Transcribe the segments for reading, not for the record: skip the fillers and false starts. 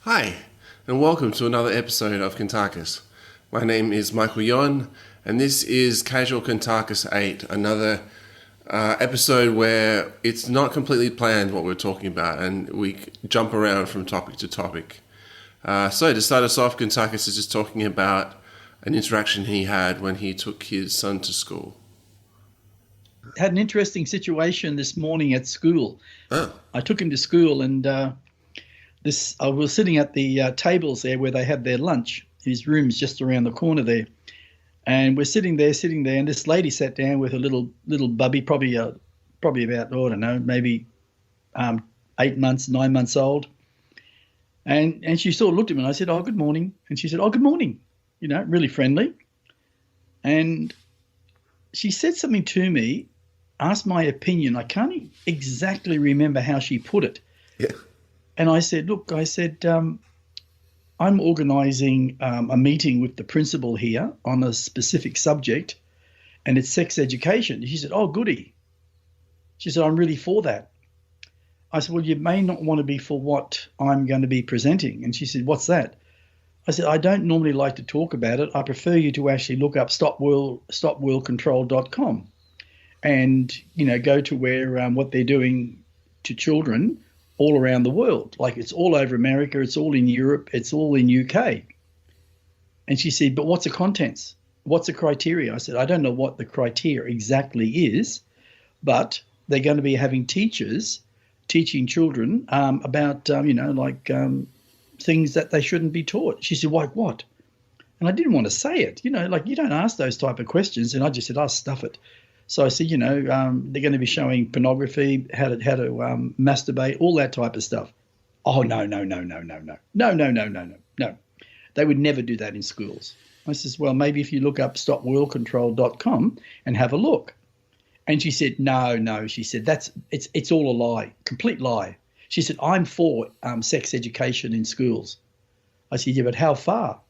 Hi, and welcome to another episode of Kuntarkis. My name is Michael Yon, and this is Casual Kuntarkis 8, another episode where it's not completely planned what we're talking about, and we jump around from topic to topic. So to start us off, Kuntarkis is just talking about an interaction he had when he took his son to school. Had an interesting situation this morning at school. Oh. I took him to school, and I was sitting at the tables there where they had their lunch. His room's just around the corner there, and we're sitting there, and this lady sat down with a little bubby, probably about, I don't know, maybe 8 months, 9 months old, and she sort of looked at me, and I said, "Oh, good morning," and she said, "Oh, good morning," really friendly, and she said something to me, asked my opinion. I can't exactly remember how she put it. Yeah. And I said, "Look," I said, "I'm organising a meeting with the principal here on a specific subject, and it's sex education." She said, "Oh, goody." She said, "I'm really for that." I said, "Well, you may not want to be for what I'm going to be presenting." And she said, "What's that?" I said, "I don't normally like to talk about it. I prefer you to actually look up stopworldcontrol.com and, go to where what they're doing to children all around the world. Like, it's all over America, it's all in Europe, it's all in UK. And she said, "But what's the contents? What's the criteria?" I said, "I don't know what the criteria exactly is, but they're going to be having teachers teaching children about, things that they shouldn't be taught." She said, "Like what?" And I didn't want to say it, you don't ask those type of questions. And I just said, "I'll stuff it." So I said, they're going to be showing pornography, how to masturbate, all that type of stuff. "Oh, no. They would never do that in schools." I says, "Well, maybe if you look up stopworldcontrol.com and have a look." And she said, no. She said, it's all a lie, complete lie. She said, "I'm for sex education in schools." I said, "Yeah, but how far?"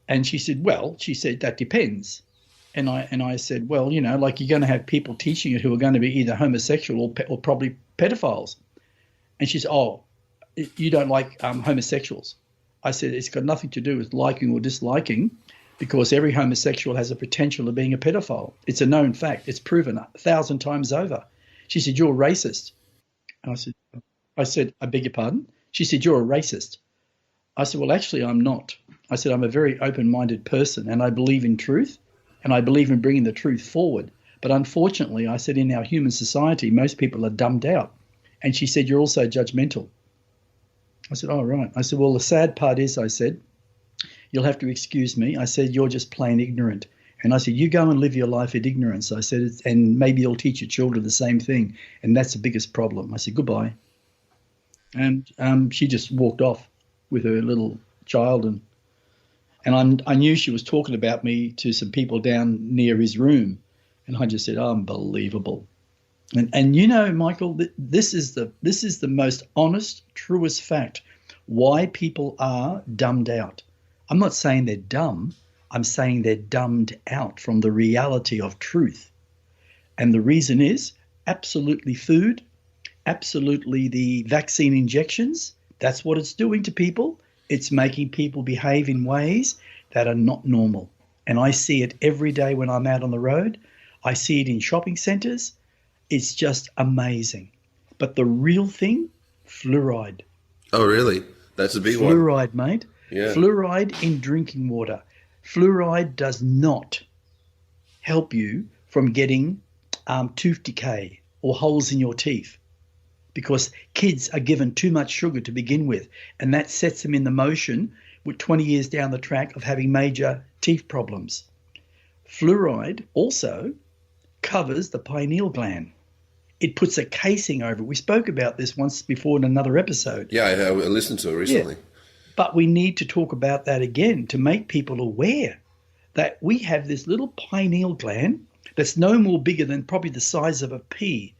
And she said, "That depends." And I said, "Well, you're going to have people teaching it who are going to be either homosexual or probably pedophiles." And she said, "Oh, you don't like homosexuals." I said, "It's got nothing to do with liking or disliking, because every homosexual has a potential of being a pedophile. It's a known fact. It's proven 1,000 times over." She said, "You're a racist." And I said, "I beg your pardon?" She said, "You're a racist." I said, "Well, actually, I'm not." I said, "I'm a very open-minded person, and I believe in truth, and I believe in bringing the truth forward. But unfortunately," I said, "in our human society, most people are dumbed out." And she said, "You're also judgmental." I said, "Oh, right." I said, "Well, the sad part is," I said, "you'll have to excuse me." I said, "You're just plain ignorant." And I said, "You go and live your life in ignorance." I said, "And maybe you'll teach your children the same thing. And that's the biggest problem." I said, "Goodbye." And she just walked off with her little child. And I knew she was talking about me to some people down near his room. And I just said, "Unbelievable." And Michael, this is the most honest, truest fact why people are dumbed out. I'm not saying they're dumb. I'm saying they're dumbed out from the reality of truth. And the reason is absolutely food, absolutely the vaccine injections. That's what it's doing to people. It's making people behave in ways that are not normal. And I see it every day when I'm out on the road. I see it in shopping centres. It's just amazing. But the real thing, fluoride. Oh, really? That's a big one. Fluoride, mate. Yeah. Fluoride in drinking water. Fluoride does not help you from getting tooth decay or holes in your teeth, because kids are given too much sugar to begin with, and that sets them in the motion with 20 years down the track of having major teeth problems. Fluoride also covers the pineal gland. It puts a casing over it. We spoke about this once before in another episode. Yeah, I listened to it recently. Yeah. But we need to talk about that again to make people aware that we have this little pineal gland that's no more bigger than probably the size of a pea.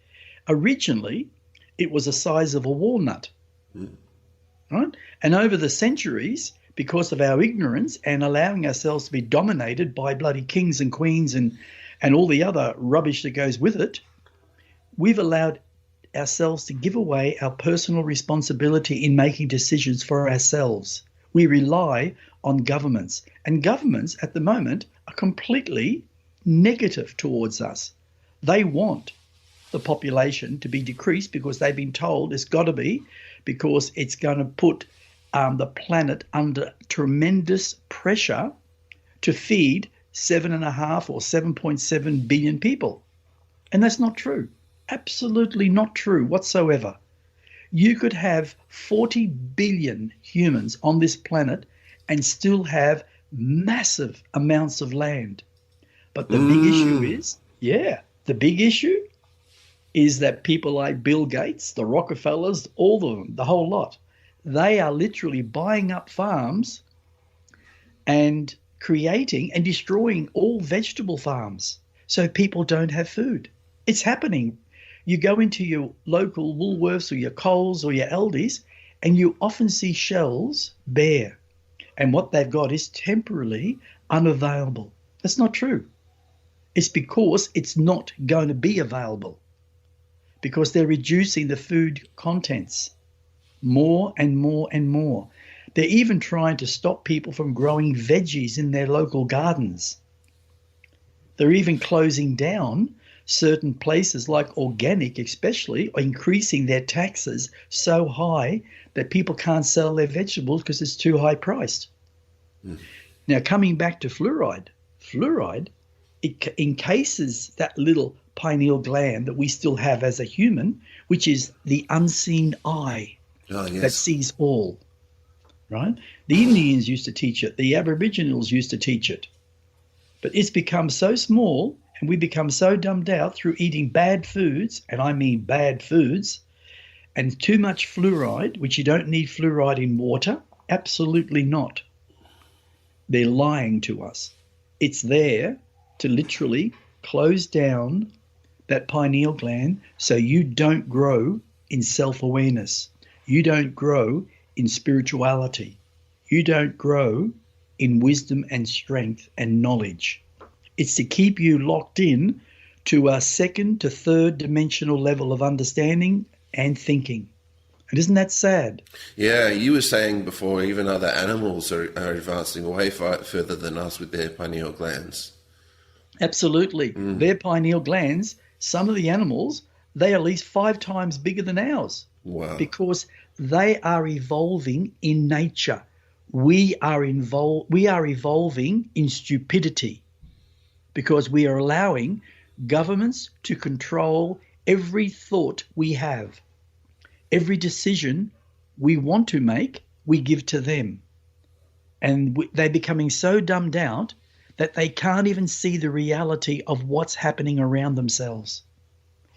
Originally, it was the size of a walnut, right? And over the centuries, because of our ignorance and allowing ourselves to be dominated by bloody kings and queens and all the other rubbish that goes with it, we've allowed ourselves to give away our personal responsibility in making decisions for ourselves. We rely on governments, and governments at the moment are completely negative towards us. They want the population to be decreased because they've been told it's got to be, because it's going to put the planet under tremendous pressure to feed 7.5 or 7.7 billion people. And that's not true. Absolutely not true whatsoever. You could have 40 billion humans on this planet and still have massive amounts of land. But the big issue is, the big issue is that people like Bill Gates, the Rockefellers, all of them, the whole lot, they are literally buying up farms and creating and destroying all vegetable farms so people don't have food. It's happening. You go into your local Woolworths or your Coles or your Aldi's and you often see shelves bare. And what they've got is temporarily unavailable. That's not true. It's because it's not going to be available, because they're reducing the food contents more and more and more. They're even trying to stop people from growing veggies in their local gardens. They're even closing down certain places like organic especially, or increasing their taxes so high that people can't sell their vegetables because it's too high priced. Now, coming back to fluoride, it encases that little pineal gland that we still have as a human, which is the unseen eye that sees all, right? The Indians used to teach it. The Aboriginals used to teach it. But it's become so small, and we become so dumbed out through eating bad foods, and I mean bad foods, and too much fluoride, which you don't need fluoride in water. Absolutely not. They're lying to us. It's there to literally close down that pineal gland so you don't grow in self-awareness. You don't grow in spirituality. You don't grow in wisdom and strength and knowledge. It's to keep you locked in to a second to third dimensional level of understanding and thinking. And isn't that sad? Yeah, you were saying before even other animals are advancing way further than us with their pineal glands. Absolutely. Their pineal glands, some of the animals, they are at least 5 times bigger than ours. Wow. Because they are evolving in nature. We are evolving in stupidity, because we are allowing governments to control every thought we have. Every decision we want to make, we give to them. And they're becoming so dumbed out that they can't even see the reality of what's happening around themselves.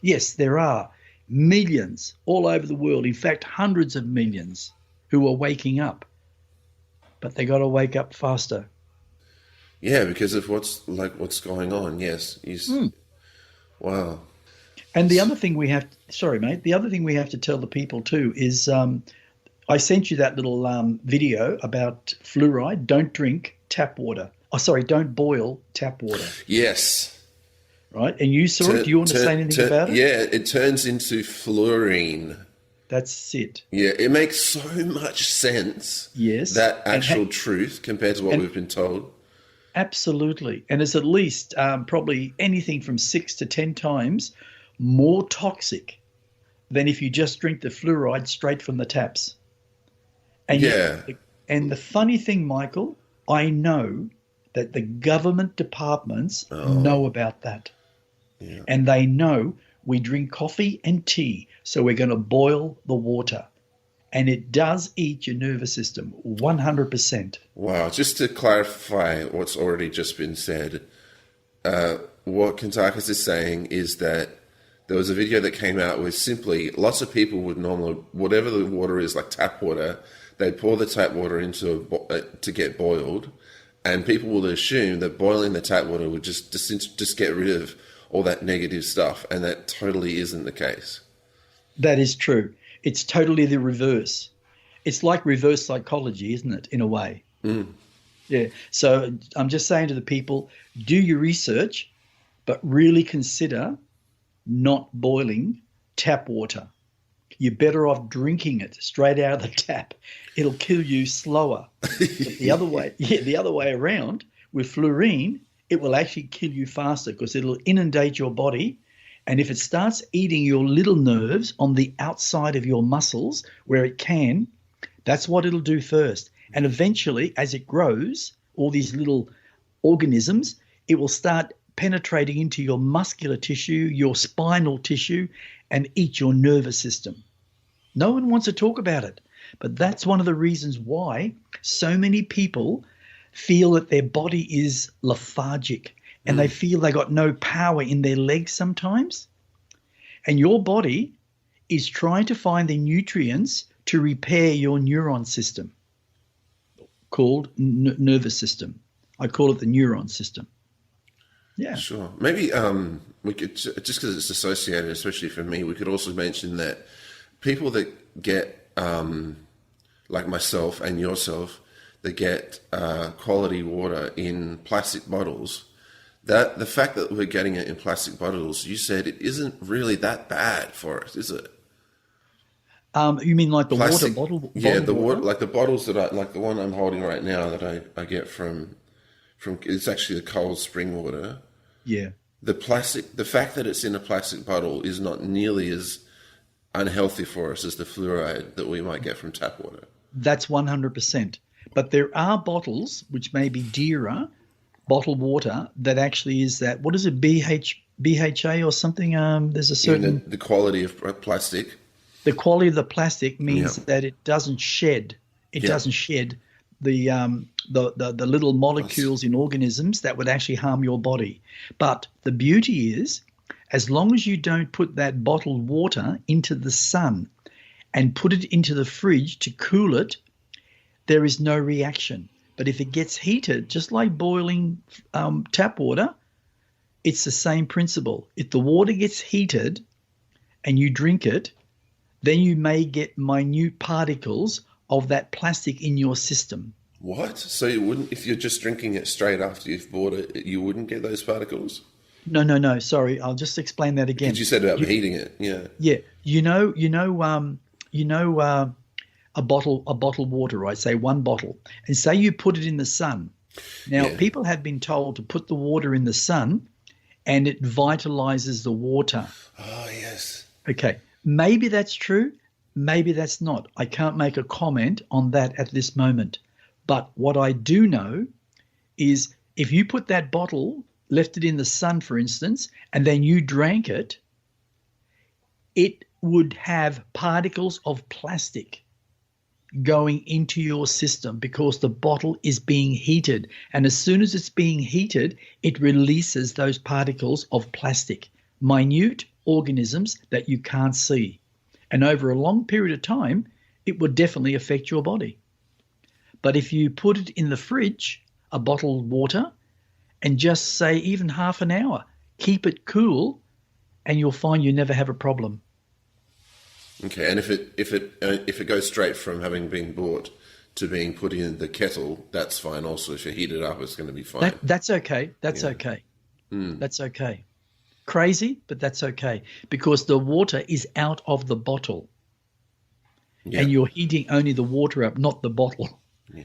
Yes, there are millions all over the world, in fact, hundreds of millions, who are waking up. But they got to wake up faster. Yeah, because of what's going on. Yes. Wow. And the other thing we have, the other thing we have to tell the people too is, I sent you that little video about fluoride. Don't drink tap water. Don't boil tap water. Yes. Right? And you saw it. Do you want to say anything about it? Yeah, it turns into fluorine. That's it. Yeah, it makes so much sense. Yes. That actual truth compared to what we've been told. Absolutely. And it's at least probably anything from 6 to 10 times more toxic than if you just drink the fluoride straight from the taps. And and the funny thing, Michael, I know that the government departments know about that. Yeah. And they know we drink coffee and tea, so we're going to boil the water. And it does eat your nervous system, 100%. Wow. Just to clarify what's already just been said, what Kuntarkis is saying is that there was a video that came out where simply lots of people would normally, whatever the water is, like tap water, they'd pour the tap water into to get boiled, and people would assume that boiling the tap water would just get rid of all that negative stuff, and that totally isn't the case. That is true. It's totally the reverse. It's like reverse psychology, isn't it, in a way? Yeah. So I'm just saying to the people, do your research, but really consider not boiling tap water. you're better off drinking it straight out of the tap. It'll kill you slower. But the other way around, with fluorine, it will actually kill you faster because it'll inundate your body. And if it starts eating your little nerves on the outside of your muscles where it can, that's what it'll do first. And eventually, as it grows, all these little organisms, it will start penetrating into your muscular tissue, your spinal tissue, and eat your nervous system. No one wants to talk about it, but that's one of the reasons why so many people feel that their body is lethargic and they feel they got no power in their legs sometimes. And your body is trying to find the nutrients to repair your neuron system called nervous system. I call it the neuron system. Yeah. Sure. Maybe we could, just because it's associated, especially for me, we could also mention that people that get, like myself and yourself, that get quality water in plastic bottles, that the fact that we're getting it in plastic bottles, you said it isn't really that bad for us, is it? You mean like the Plastic, water bottle? Yeah, the water, like the bottles that like the one I'm holding right now that I get from it's actually the cold spring water. Yeah. The fact that it's in a plastic bottle is not nearly as unhealthy for us as the fluoride that we might get from tap water. That's 100%. But there are bottles which may be dearer, bottled water, that actually is that, what is it, BHA or something? There's a certain... The quality of plastic. The quality of the plastic means that it doesn't shed. It doesn't shed the little molecules in organisms that would actually harm your body. But the beauty is, as long as you don't put that bottled water into the sun and put it into the fridge to cool it, there is no reaction. But if it gets heated, just like boiling tap water, it's the same principle. If the water gets heated and you drink it, then you may get minute particles of that plastic in your system. What? So you wouldn't, if you're just drinking it straight after you've bought it, you wouldn't get those particles? No. Sorry, I'll just explain that again. Because you said about heating it, yeah. Yeah, a bottle of water, right? Say one bottle, and say you put it in the sun. Now, people have been told to put the water in the sun, and it vitalizes the water. Oh, yes. Okay. Maybe that's true. Maybe that's not. I can't make a comment on that at this moment. But what I do know is if you put that bottle, left it in the sun, for instance, and then you drank it, it would have particles of plastic going into your system because the bottle is being heated. And as soon as it's being heated, it releases those particles of plastic, minute organisms that you can't see. And over a long period of time, it would definitely affect your body. But if you put it in the fridge, a bottled water, and just say even half an hour, keep it cool, and you'll find you never have a problem. Okay, and if it goes straight from having been bought to being put in the kettle, that's fine. Also, if you heat it up, it's going to be fine. That's okay. That's okay. That's okay. Crazy, but that's okay because the water is out of the bottle, and you're heating only the water up, not the bottle. Yeah.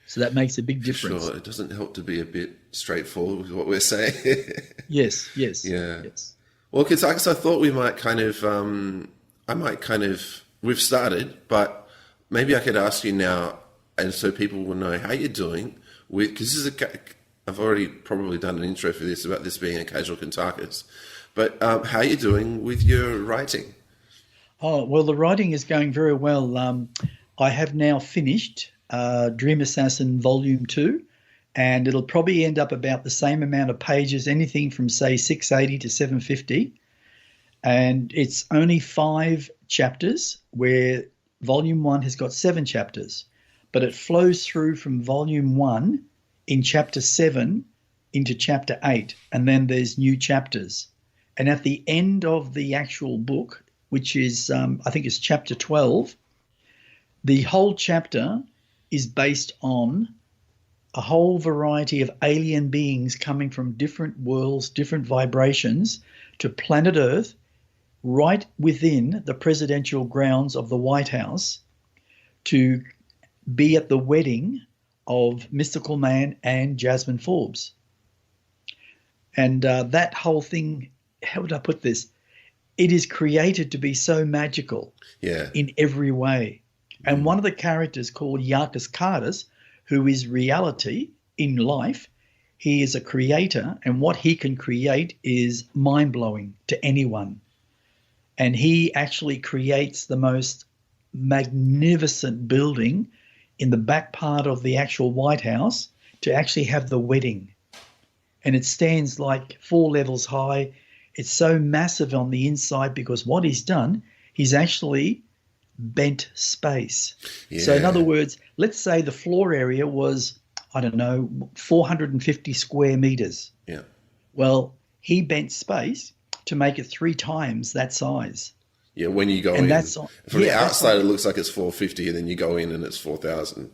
So that makes a big difference. Sure, it doesn't help to be a bit straightforward with what we're saying. Yes. Yeah. Yes. Well, Kuntarkis, I thought we might kind of, we've started, but maybe I could ask you now, and so people will know how you're doing with, because I've already probably done an intro for this about this being a casual Kuntarkis, but how are you doing with your writing? Oh, well, the writing is going very well. I have now finished Dream Assassin Volume 2, and it'll probably end up about the same amount of pages, anything from, say, 680 to 750. And it's only 5 chapters, where Volume 1 has got 7 chapters. But it flows through from Volume 1 in Chapter 7 into Chapter 8, and then there's new chapters. And at the end of the actual book, which is, I think it's Chapter 12, the whole chapter is based on a whole variety of alien beings coming from different worlds, different vibrations to planet Earth, right within the presidential grounds of the White House to be at the wedding of Mystical Man and Jasmine Forbes. And that whole thing, how would I put this? It is created to be so magical in every way. And one of the characters called Yarkis, who is reality in life, he is a creator, and what he can create is mind-blowing to anyone. And he actually creates the most magnificent building in the back part of the actual White House to actually have the wedding. And it stands like 4 levels high. It's so massive on the inside because what he's done, he's actually bent space. Yeah. So in other words, let's say the floor area was, 450 square meters. Yeah. Well, he bent space to make it 3 times that size. Yeah, when you go in. From the outside, it looks like it's 450, and then you go in and it's 4,000.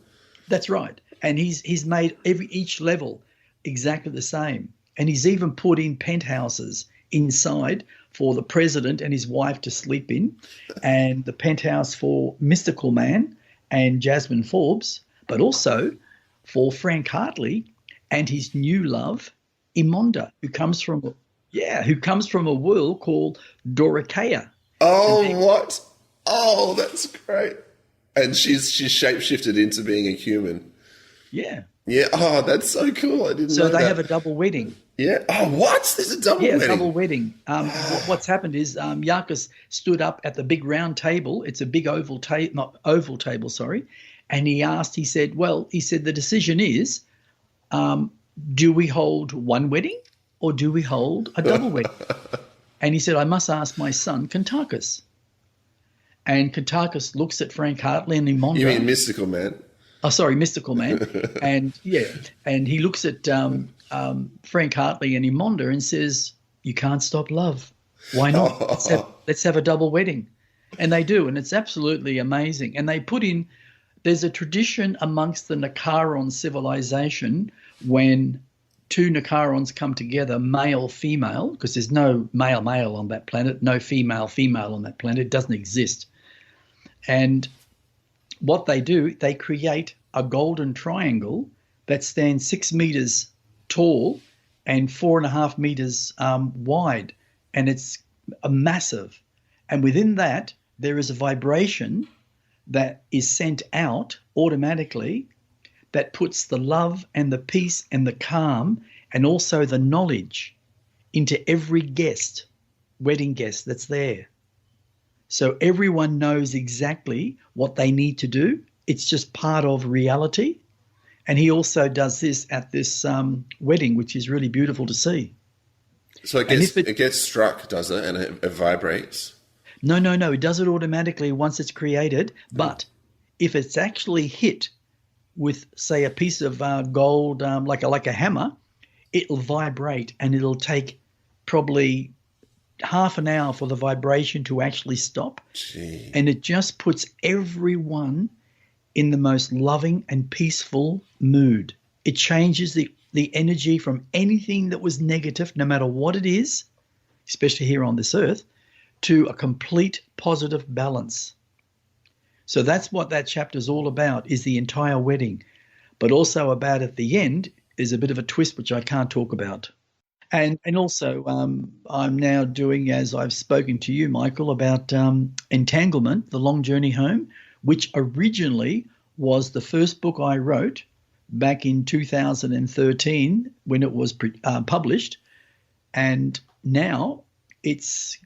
That's right. And he's made each level exactly the same. And he's even put in penthouses inside for the president and his wife to sleep in, and the penthouse for Mystical Man and Jasmine Forbes, but also for Frank Hartley and his new love, Imonda, who comes from a world called Doricea. Oh, what? Oh, that's great. And she's shapeshifted into being a human. Yeah. Yeah. Oh, that's so cool. I didn't know that. So they have a double wedding. Yeah. Oh, what? There's a double wedding? Yeah, a double wedding. What's happened is Yarkis stood up at the big round table. It's a big oval table, and he said, the decision is, do we hold one wedding or do we hold a double wedding? And he said, I must ask my son, Kuntarkis. And Kuntarkis looks at Frank Hartley and Imonda. You mean Mystical Man? Oh, sorry, Mystical Man. and he looks at Frank Hartley and Imonda and says, you can't stop love. Why not? Let's have a double wedding. And they do, and it's absolutely amazing. And they put in, there's a tradition amongst the Nakaron civilization when 2 Nakarons come together, male, female, because there's no male on that planet, no female on that planet. It doesn't exist. And what they do, they create a golden triangle that stands 6 meters tall and 4.5 meters wide. And it's massive. And within that, there is a vibration that is sent out automatically that puts the love and the peace and the calm and also the knowledge into every wedding guest that's there. So everyone knows exactly what they need to do. It's just part of reality. And he also does this at this wedding, which is really beautiful to see. So it gets struck, does it? And it vibrates? No. It does it automatically once it's created. But if it's actually hit with, say, a piece of gold, like a hammer, it'll vibrate, and it'll take probably half an hour for the vibration to actually stop. Gee. And it just puts everyone in the most loving and peaceful mood. It changes the energy from anything that was negative, no matter what it is, especially here on this earth, to a complete positive balance. So that's what that chapter is all about, is the entire wedding. But also about at the end is a bit of a twist which I can't talk about. And also I'm now doing, as I've spoken to you, Michael, about Entanglement, The Long Journey Home, which originally was the first book I wrote back in 2013 when it was published. And now it's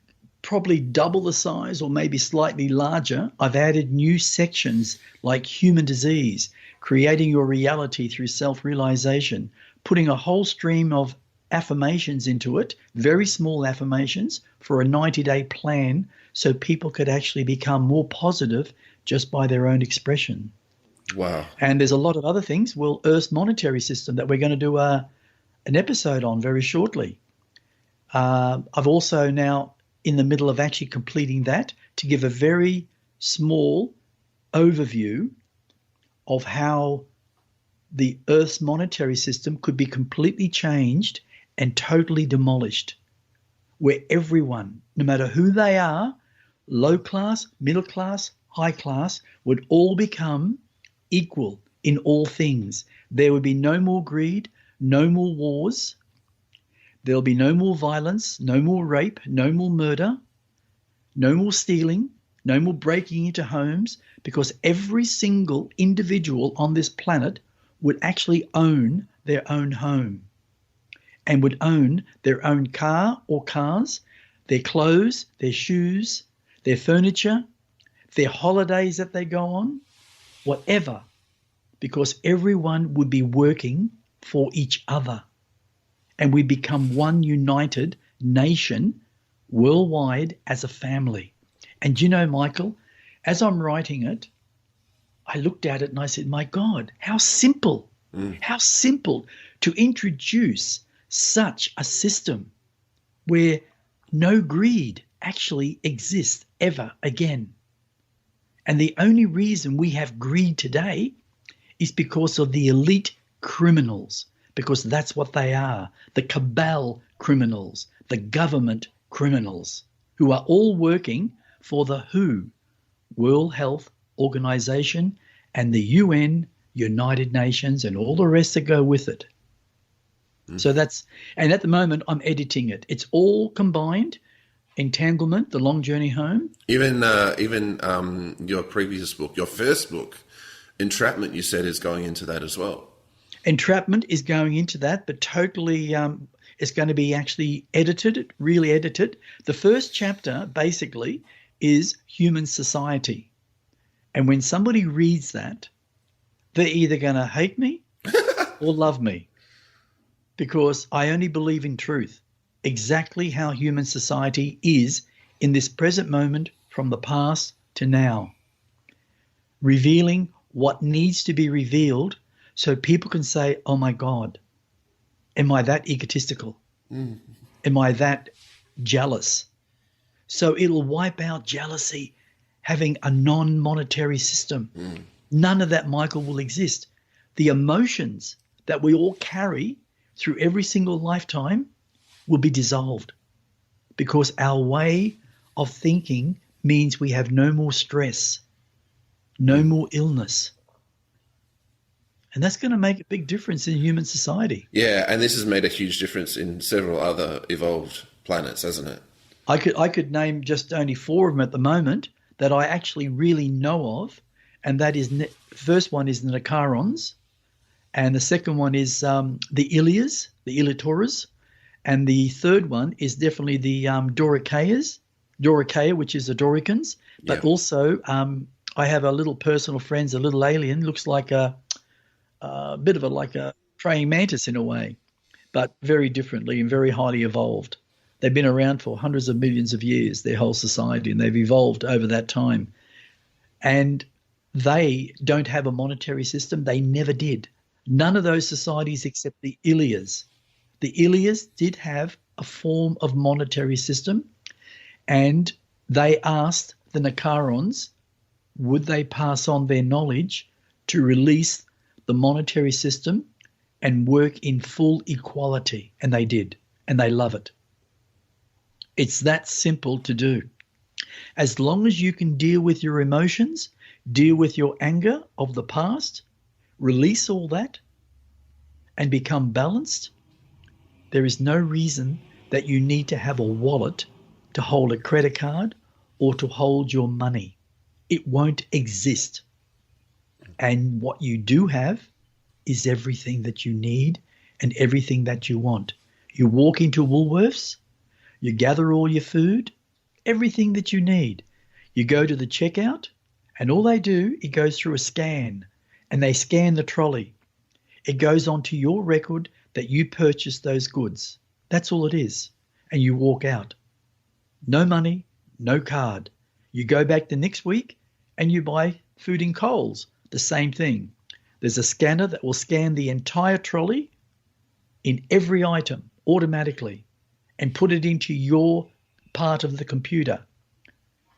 probably double the size or maybe slightly larger. I've added new sections like human disease, creating your reality through self-realization, putting a whole stream of affirmations into it, very small affirmations for a 90-day plan so people could actually become more positive just by their own expression. Wow. And there's a lot of other things. Well, Earth's monetary system that we're going to do an episode on very shortly. I've also now in the middle of actually completing that to give a very small overview of how the Earth's monetary system could be completely changed and totally demolished where everyone, no matter who they are, low class, middle class, high class, would all become equal in all things. There would be no more greed, no more wars. There'll be no more violence, no more rape, no more murder, no more stealing, no more breaking into homes, because every single individual on this planet would actually own their own home and would own their own car or cars, their clothes, their shoes, their furniture, their holidays that they go on, whatever, because everyone would be working for each other. And we become one united nation worldwide as a family. And you know, Michael, as I'm writing it, I looked at it and I said, my God, how simple to introduce such a system where no greed actually exists ever again. And the only reason we have greed today is because of the elite criminals, because that's what they are, the cabal criminals, the government criminals, who are all working for the WHO, World Health Organization, and the UN, United Nations, and all the rest that go with it. So that's, and at the moment I'm editing it. It's all combined. Entanglement, The Long Journey Home. Even your previous book, your first book, Entrapment, you said is going into that as well. Entrapment is going into that, but totally it's going to be actually edited, really edited. The first chapter basically is human society. And when somebody reads that, they're either going to hate me or love me, because I only believe in truth, exactly how human society is in this present moment from the past to now, revealing what needs to be revealed so people can say, oh my God, am I that egotistical? Am I that jealous? So it'll wipe out jealousy, having a non-monetary system. None of that, Michael, will exist. The emotions that we all carry through every single lifetime will be dissolved, because our way of thinking means we have no more stress, no more illness. And that's going to make a big difference in human society. Yeah, and this has made a huge difference in several other evolved planets, hasn't it? I could name just only 4 of them at the moment that I actually really know of, and that is, the first one is the Nakarons, and the second one is the Ilias, the Ilitoras, and the third one is definitely the Doricea, which is the Doricans, but also I have a little personal friend, a little alien, looks like a bit of like a praying mantis in a way, but very differently and very highly evolved. They've been around for hundreds of millions of years, their whole society, and they've evolved over that time. And they don't have a monetary system. They never did. None of those societies except the Ilias. The Ilias did have a form of monetary system, and they asked the Nakarons, would they pass on their knowledge to release the monetary system and work in full equality? And they did, and they love it. It's that simple to do. As long as you can deal with your emotions, deal with your anger of the past, release all that, and become balanced, there is no reason that you need to have a wallet to hold a credit card or to hold your money. It won't exist. And what you do have is everything that you need and everything that you want. You walk into Woolworths, you gather all your food, everything that you need. You go to the checkout, and all they do, it goes through a scan, and they scan the trolley. It goes onto your record that you purchased those goods. That's all it is. And you walk out. No money, no card. You go back the next week and you buy food in Coles. The same thing. There's a scanner that will scan the entire trolley in every item automatically and put it into your part of the computer.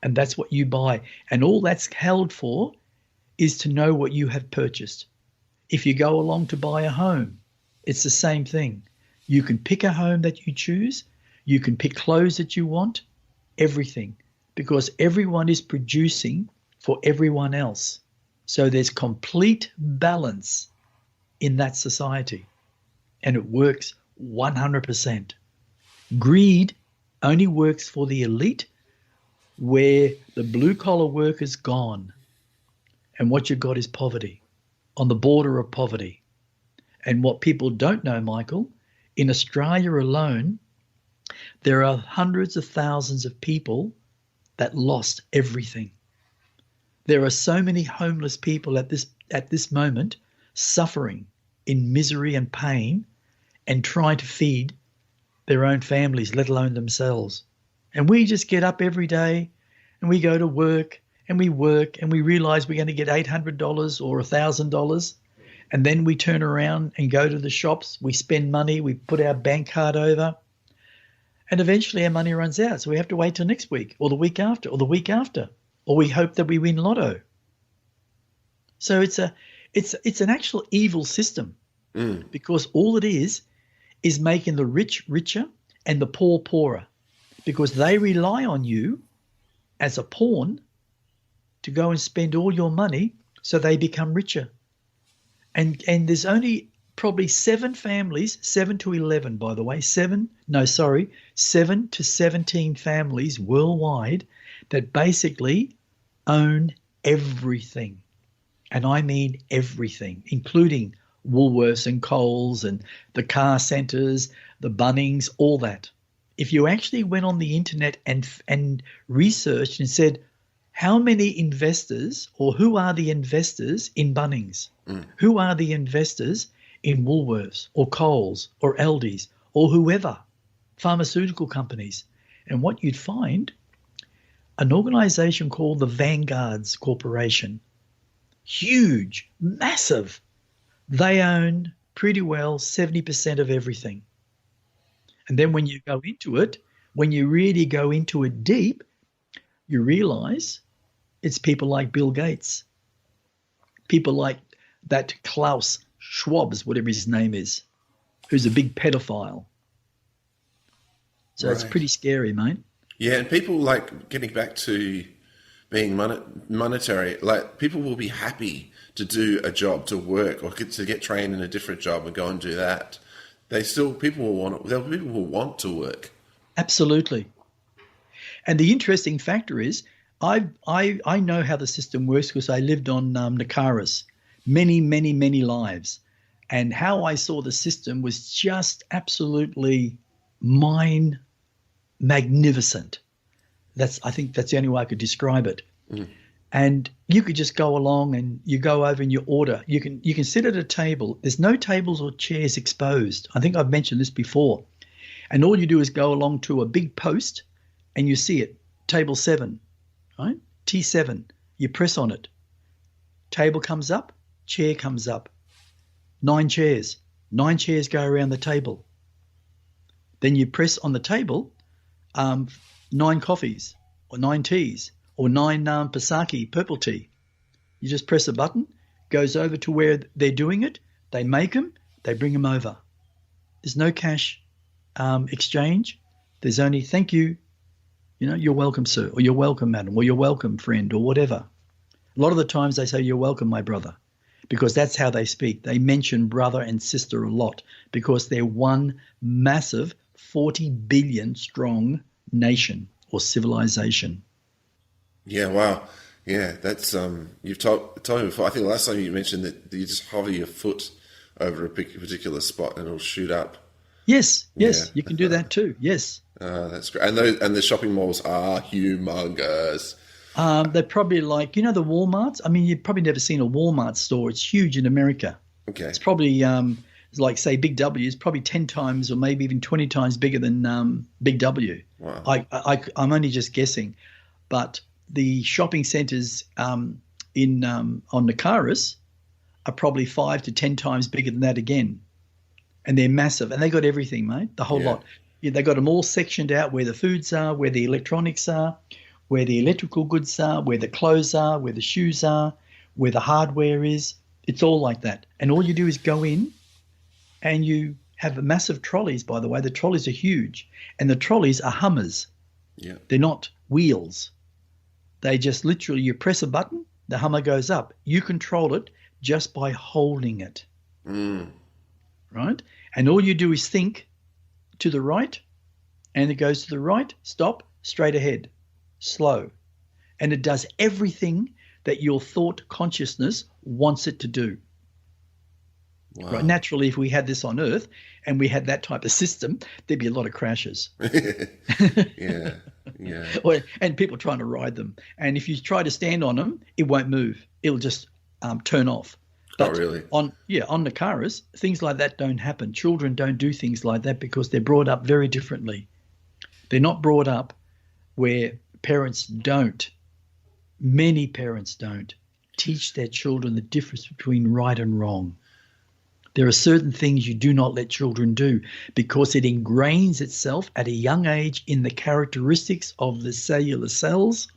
And that's what you buy. And all that's held for is to know what you have purchased. If you go along to buy a home, it's the same thing. You can pick a home that you choose. You can pick clothes that you want, everything, because everyone is producing for everyone else. So there's complete balance in that society, and it works 100%. Greed only works for the elite, where the blue-collar worker's gone, and what you've got is poverty, on the border of poverty. And what people don't know, Michael, in Australia alone, there are hundreds of thousands of people that lost everything. There are so many homeless people at this moment suffering in misery and pain and trying to feed their own families, let alone themselves. And we just get up every day and we go to work and we realize we're going to get $800 or $1,000. And then we turn around and go to the shops, we spend money, we put our bank card over, and eventually our money runs out. So we have to wait till next week or the week after or the week after, or we hope that we win lotto. So it's an actual evil system, because all it is making the rich richer and the poor poorer, because they rely on you as a pawn to go and spend all your money so they become richer. And there's only probably 7 families, 7 to 11, by the way, 7 to 17 families worldwide that basically own everything. And I mean everything, including Woolworths and Coles and the car centres, the Bunnings, all that. If you actually went on the internet and researched and said, how many investors, or who are the investors in Bunnings? Who are the investors in Woolworths or Coles or Aldi's or whoever, pharmaceutical companies? And what you'd find, an organisation called the Vanguards Corporation, huge, massive. They own pretty well 70% of everything. And then when you go into it, when you really go into it deep, you realise it's people like Bill Gates, people like that Klaus Schwab's, whatever his name is, who's a big pedophile. So It's pretty scary, mate. Yeah, and people like getting back to being monetary, like people will be happy to do a job, to work, or to get trained in a different job and go and do that. People will want to work. Absolutely. And the interesting factor is, I know how the system works because I lived on Nakaris many lives, and how I saw the system was just absolutely magnificent. I think that's the only way I could describe it. And you could just go along and you go over and you order. You can sit at a table. There's no tables or chairs exposed. I think I've mentioned this before. And all you do is go along to a big post and you see it, table 7, right? T7. You press on it. Table comes up, chair comes up. 9 chairs. 9 chairs go around the table. Then you press on the table 9 coffees or 9 teas or 9 Pasaki purple tea. You just press a button, goes over to where they're doing it. They make them, they bring them over. There's no cash exchange. There's only thank you. You're welcome, sir, or you're welcome, madam, or you're welcome, friend, or whatever. A lot of the times they say, you're welcome, my brother, because that's how they speak. They mention brother and sister a lot because they're one massive 40 billion strong nation or civilization. Yeah, wow. Yeah, that's you've told me before. I think the last time you mentioned that you just hover your foot over a particular spot and it'll shoot up. Yes, you can do that too. Yes. That's great. And the shopping malls are humongous. They're probably like, the Walmarts. I mean, you've probably never seen a Walmart store. It's huge in America. Okay. It's probably like, say, Big W is probably 10 times or maybe even 20 times bigger than Big W. Wow. I'm only just guessing, but the shopping centres on Nakaris are probably 5 to 10 times bigger than that again. And they're massive. And they got everything, mate, the whole lot. Yeah, they got them all sectioned out where the foods are, where the electronics are, where the electrical goods are, where the clothes are, where the shoes are, where the hardware is. It's all like that. And all you do is go in and you have massive trolleys, by the way. The trolleys are huge, and the trolleys are Hummers. Yeah. They're not wheels. They just literally, you press a button, the Hummer goes up. You control it just by holding it. Right? And all you do is think to the right, and it goes to the right, stop, straight ahead, slow. And it does everything that your thought consciousness wants it to do. Wow. Right? Naturally, if we had this on Earth and we had that type of system, there'd be a lot of crashes. Yeah. And people trying to ride them. And if you try to stand on them, it won't move. It'll just turn off. But really? On Nakaras, things like that don't happen. Children don't do things like that because they're brought up very differently. They're not brought up where parents don't. Many parents don't teach their children the difference between right and wrong. There are certain things you do not let children do because it ingrains itself at a young age in the characteristics of the cellular cells,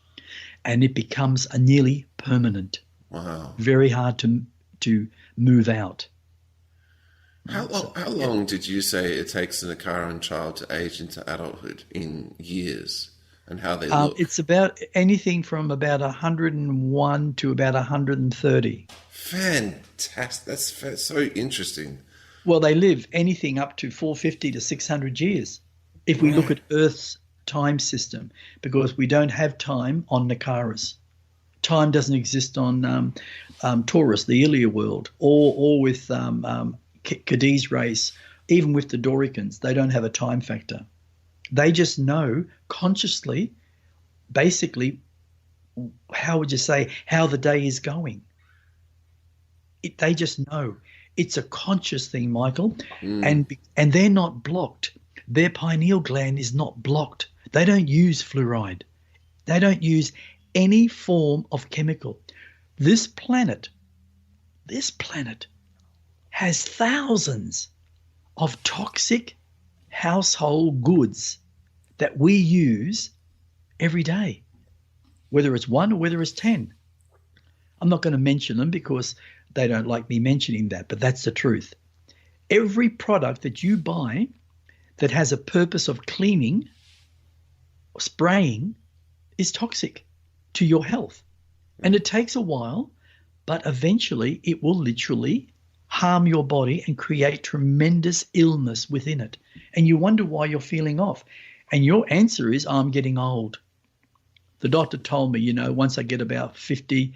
and it becomes a nearly permanent. Wow. Very hard to move out. How long did you say it takes an Nakaran child to age into adulthood in years, and how they look? It's about anything from about 101 to about 130. Fantastic. That's so interesting. Well, they live anything up to 450 to 600 years if we look at Earth's time system, because we don't have time on Nakaras. Time doesn't exist on Taurus, the Ilia world, or with Cadiz race, even with the Doricans. They don't have a time factor. They just know consciously, basically, how would you say, how the day is going. They just know. It's a conscious thing, Michael, and they're not blocked. Their pineal gland is not blocked. They don't use fluoride. They don't use any form of chemical. This planet has thousands of toxic household goods that we use every day, whether it's one or whether it's 10. I'm not going to mention them because they don't like me mentioning that, but that's the truth. Every product that you buy that has a purpose of cleaning or spraying is toxic to your health. And it takes a while, but eventually it will literally harm your body and create tremendous illness within it. And you wonder why you're feeling off. And your answer is, I'm getting old. The doctor told me, once I get about 50,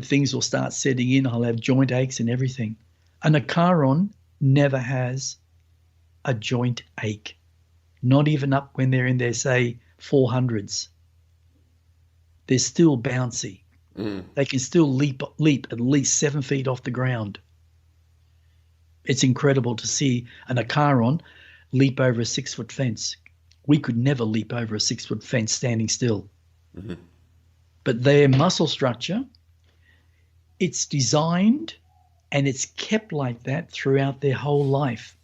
things will start setting in. I'll have joint aches and everything. And a Nakaron never has a joint ache, not even up when they're in their, say, 400s. They're still bouncy. They can still leap at least 7 feet off the ground. It's incredible to see an Nakaron leap over a 6-foot fence. We could never leap over a 6-foot fence standing still. Mm-hmm. But their muscle structure, it's designed and it's kept like that throughout their whole life.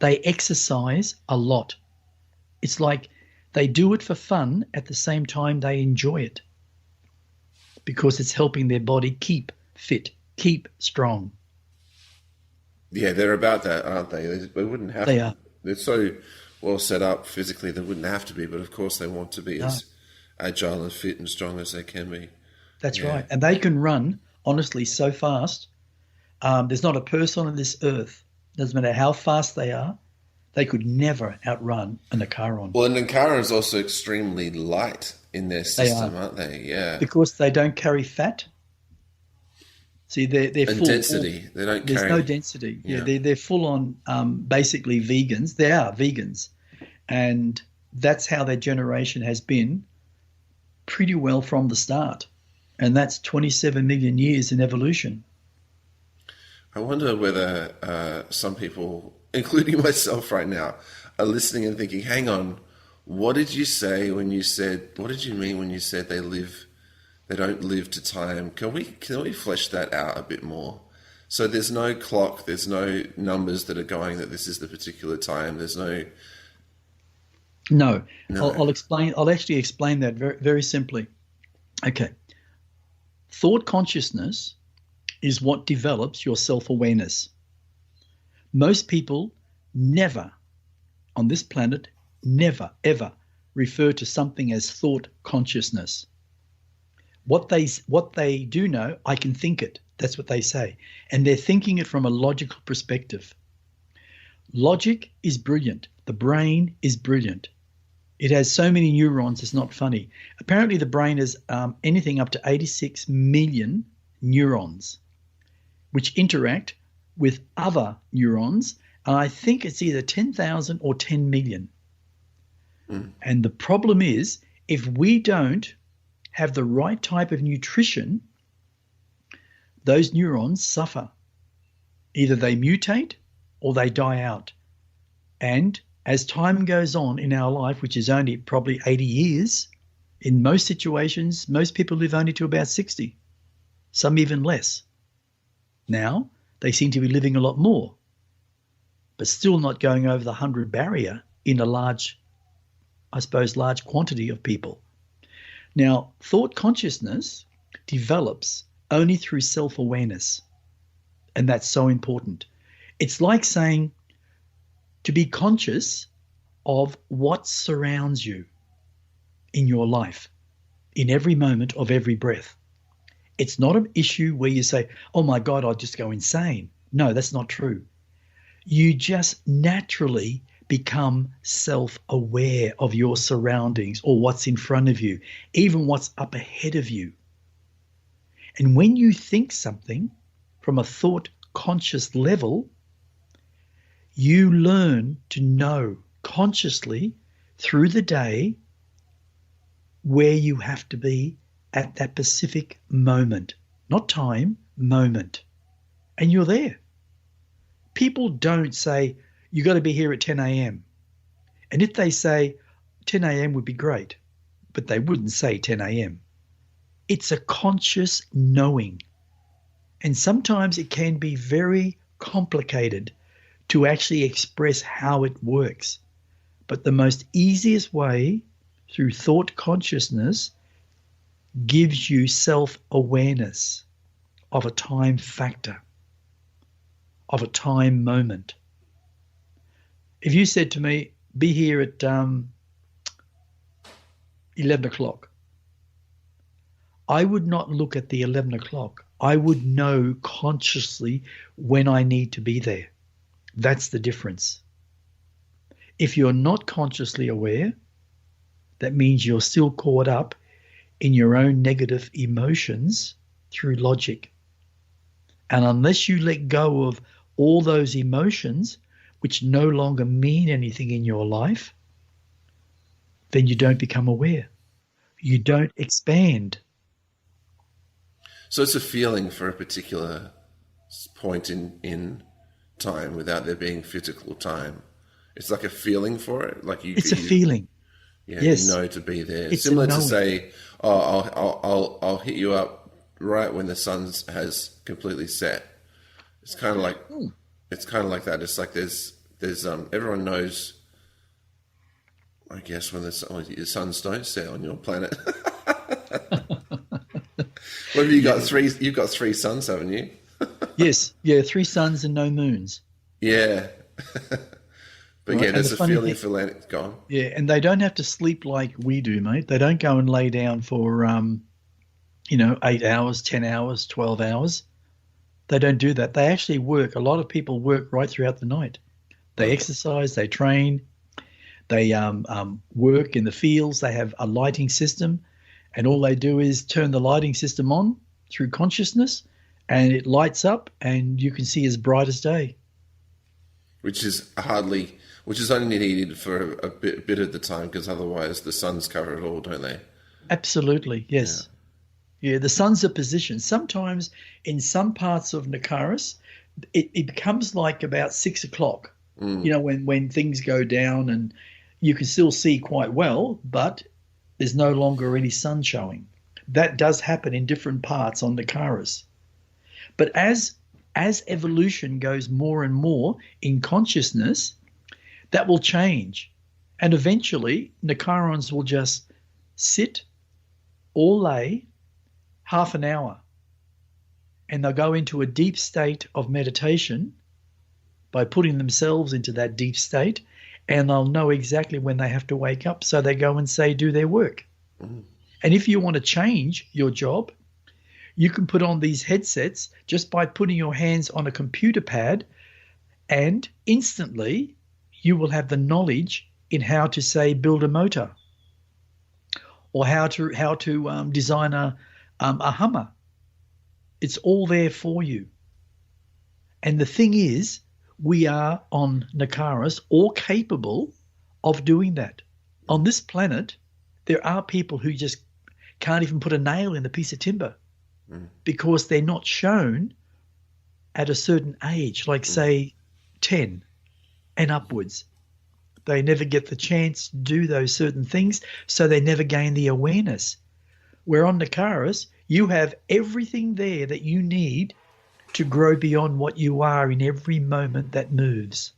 They exercise a lot. It's like they do it for fun at the same time they enjoy it, because it's helping their body keep fit, keep strong. Yeah, they're about that, aren't they? They wouldn't have They to. are. They're so well set up physically, they wouldn't have to be, but of course they want to be as agile and fit and strong as they can be. That's right. And they can run, honestly, so fast. There's not a person on this earth, doesn't matter how fast they are, they could never outrun a Nakaron. Well, and Nakaron is also extremely light in their system, aren't they? Yeah. Because they don't carry fat. See, they're and full. Density. They don't There's carry... no density. Yeah, they're full on basically vegans. They are vegans. And that's how their generation has been pretty well from the start. And that's 27 million years in evolution. I wonder whether some people, including myself right now, are listening and thinking, hang on, what did you say when you said, what did you mean when you said they don't live to time? Can we flesh that out a bit more? So there's no clock, there's no numbers that are going that this is the particular time, there's no... No. I'll explain. I'll actually explain that very, very simply. Okay. Thought consciousness is what develops your self-awareness. Most people never on this planet, never, ever refer to something as thought consciousness. What they do know, I can think it. That's what they say. And they're thinking it from a logical perspective. Logic is brilliant. The brain is brilliant. It has so many neurons, it's not funny. Apparently the brain has anything up to 86 million neurons, which interact with other neurons. And I think it's either 10,000 or 10 million. And the problem is, if we don't have the right type of nutrition, those neurons suffer. Either they mutate or they die out. And as time goes on in our life, which is only probably 80 years, in most situations, most people live only to about 60, some even less. Now, they seem to be living a lot more, but still not going over the 100 barrier in a large quantity of people. Now, thought consciousness develops only through self-awareness, and that's so important. It's like saying to be conscious of what surrounds you in your life, in every moment of every breath. It's not an issue where you say, oh my God, I'll just go insane. No, that's not true. You just naturally become self-aware of your surroundings or what's in front of you, even what's up ahead of you. And when you think something from a thought conscious level, you learn to know consciously through the day where you have to be at that specific moment, not time, moment. And you're there. People don't say, you got to be here at 10 a.m. And if they say 10 a.m. would be great, but they wouldn't say 10 a.m. It's a conscious knowing. And sometimes it can be very complicated to actually express how it works. But the most easiest way through thought consciousness gives you self-awareness of a time factor, of a time moment. If you said to me, be here at 11 o'clock, I would not look at the 11 o'clock. I would know consciously when I need to be there. That's the difference. If you're not consciously aware, that means you're still caught up in your own negative emotions through logic. And unless you let go of all those emotions, which no longer mean anything in your life, then you don't become aware. You don't expand. So it's a feeling for a particular point in time without there being physical time. It's like a feeling for it. Like it's a feeling. Yeah, yes. You know to be there. It's similar to say, oh, I'll hit you up right when the sun has completely set. It's kind of like it's kind of like that. It's like there's everyone knows, I guess, when the suns don't set on your planet. What have you got? Three. You've got 3 suns, haven't you? Yes. Yeah. 3 suns and no moons. Yeah. But right. Yeah, there's a feeling for letting it go. Yeah, and they don't have to sleep like we do, mate. They don't go and lay down for 8 hours, 10 hours, 12 hours. They don't do that. They actually work. A lot of people work right throughout the night. They exercise, they train, they work in the fields. They have a lighting system, and all they do is turn the lighting system on through consciousness, and it lights up, and you can see as bright as day. Which is only needed for a bit of the time, because otherwise the suns cover it all, don't they? Absolutely, yes. Yeah, the suns are positioned. Sometimes in some parts of Nakaris, it becomes like about 6 o'clock, when things go down and you can still see quite well, but there's no longer any sun showing. That does happen in different parts on Nakaris. But as evolution goes more and more in consciousness, that will change. And eventually, Nakarons will just sit or lay half an hour, and they'll go into a deep state of meditation, by putting themselves into that deep state, and they'll know exactly when they have to wake up. So they go and say, do their work. Mm. And if you want to change your job, you can put on these headsets just by putting your hands on a computer pad, and instantly you will have the knowledge in how to, say, build a motor, or how to design a Hummer. It's all there for you. And the thing is, we are on Nakaris all capable of doing that. On this planet, there are people who just can't even put a nail in a piece of timber because they're not shown at a certain age, like say 10 and upwards. They never get the chance to do those certain things, so they never gain the awareness. Where on Nakaris, you have everything there that you need to grow beyond what you are in every moment that moves.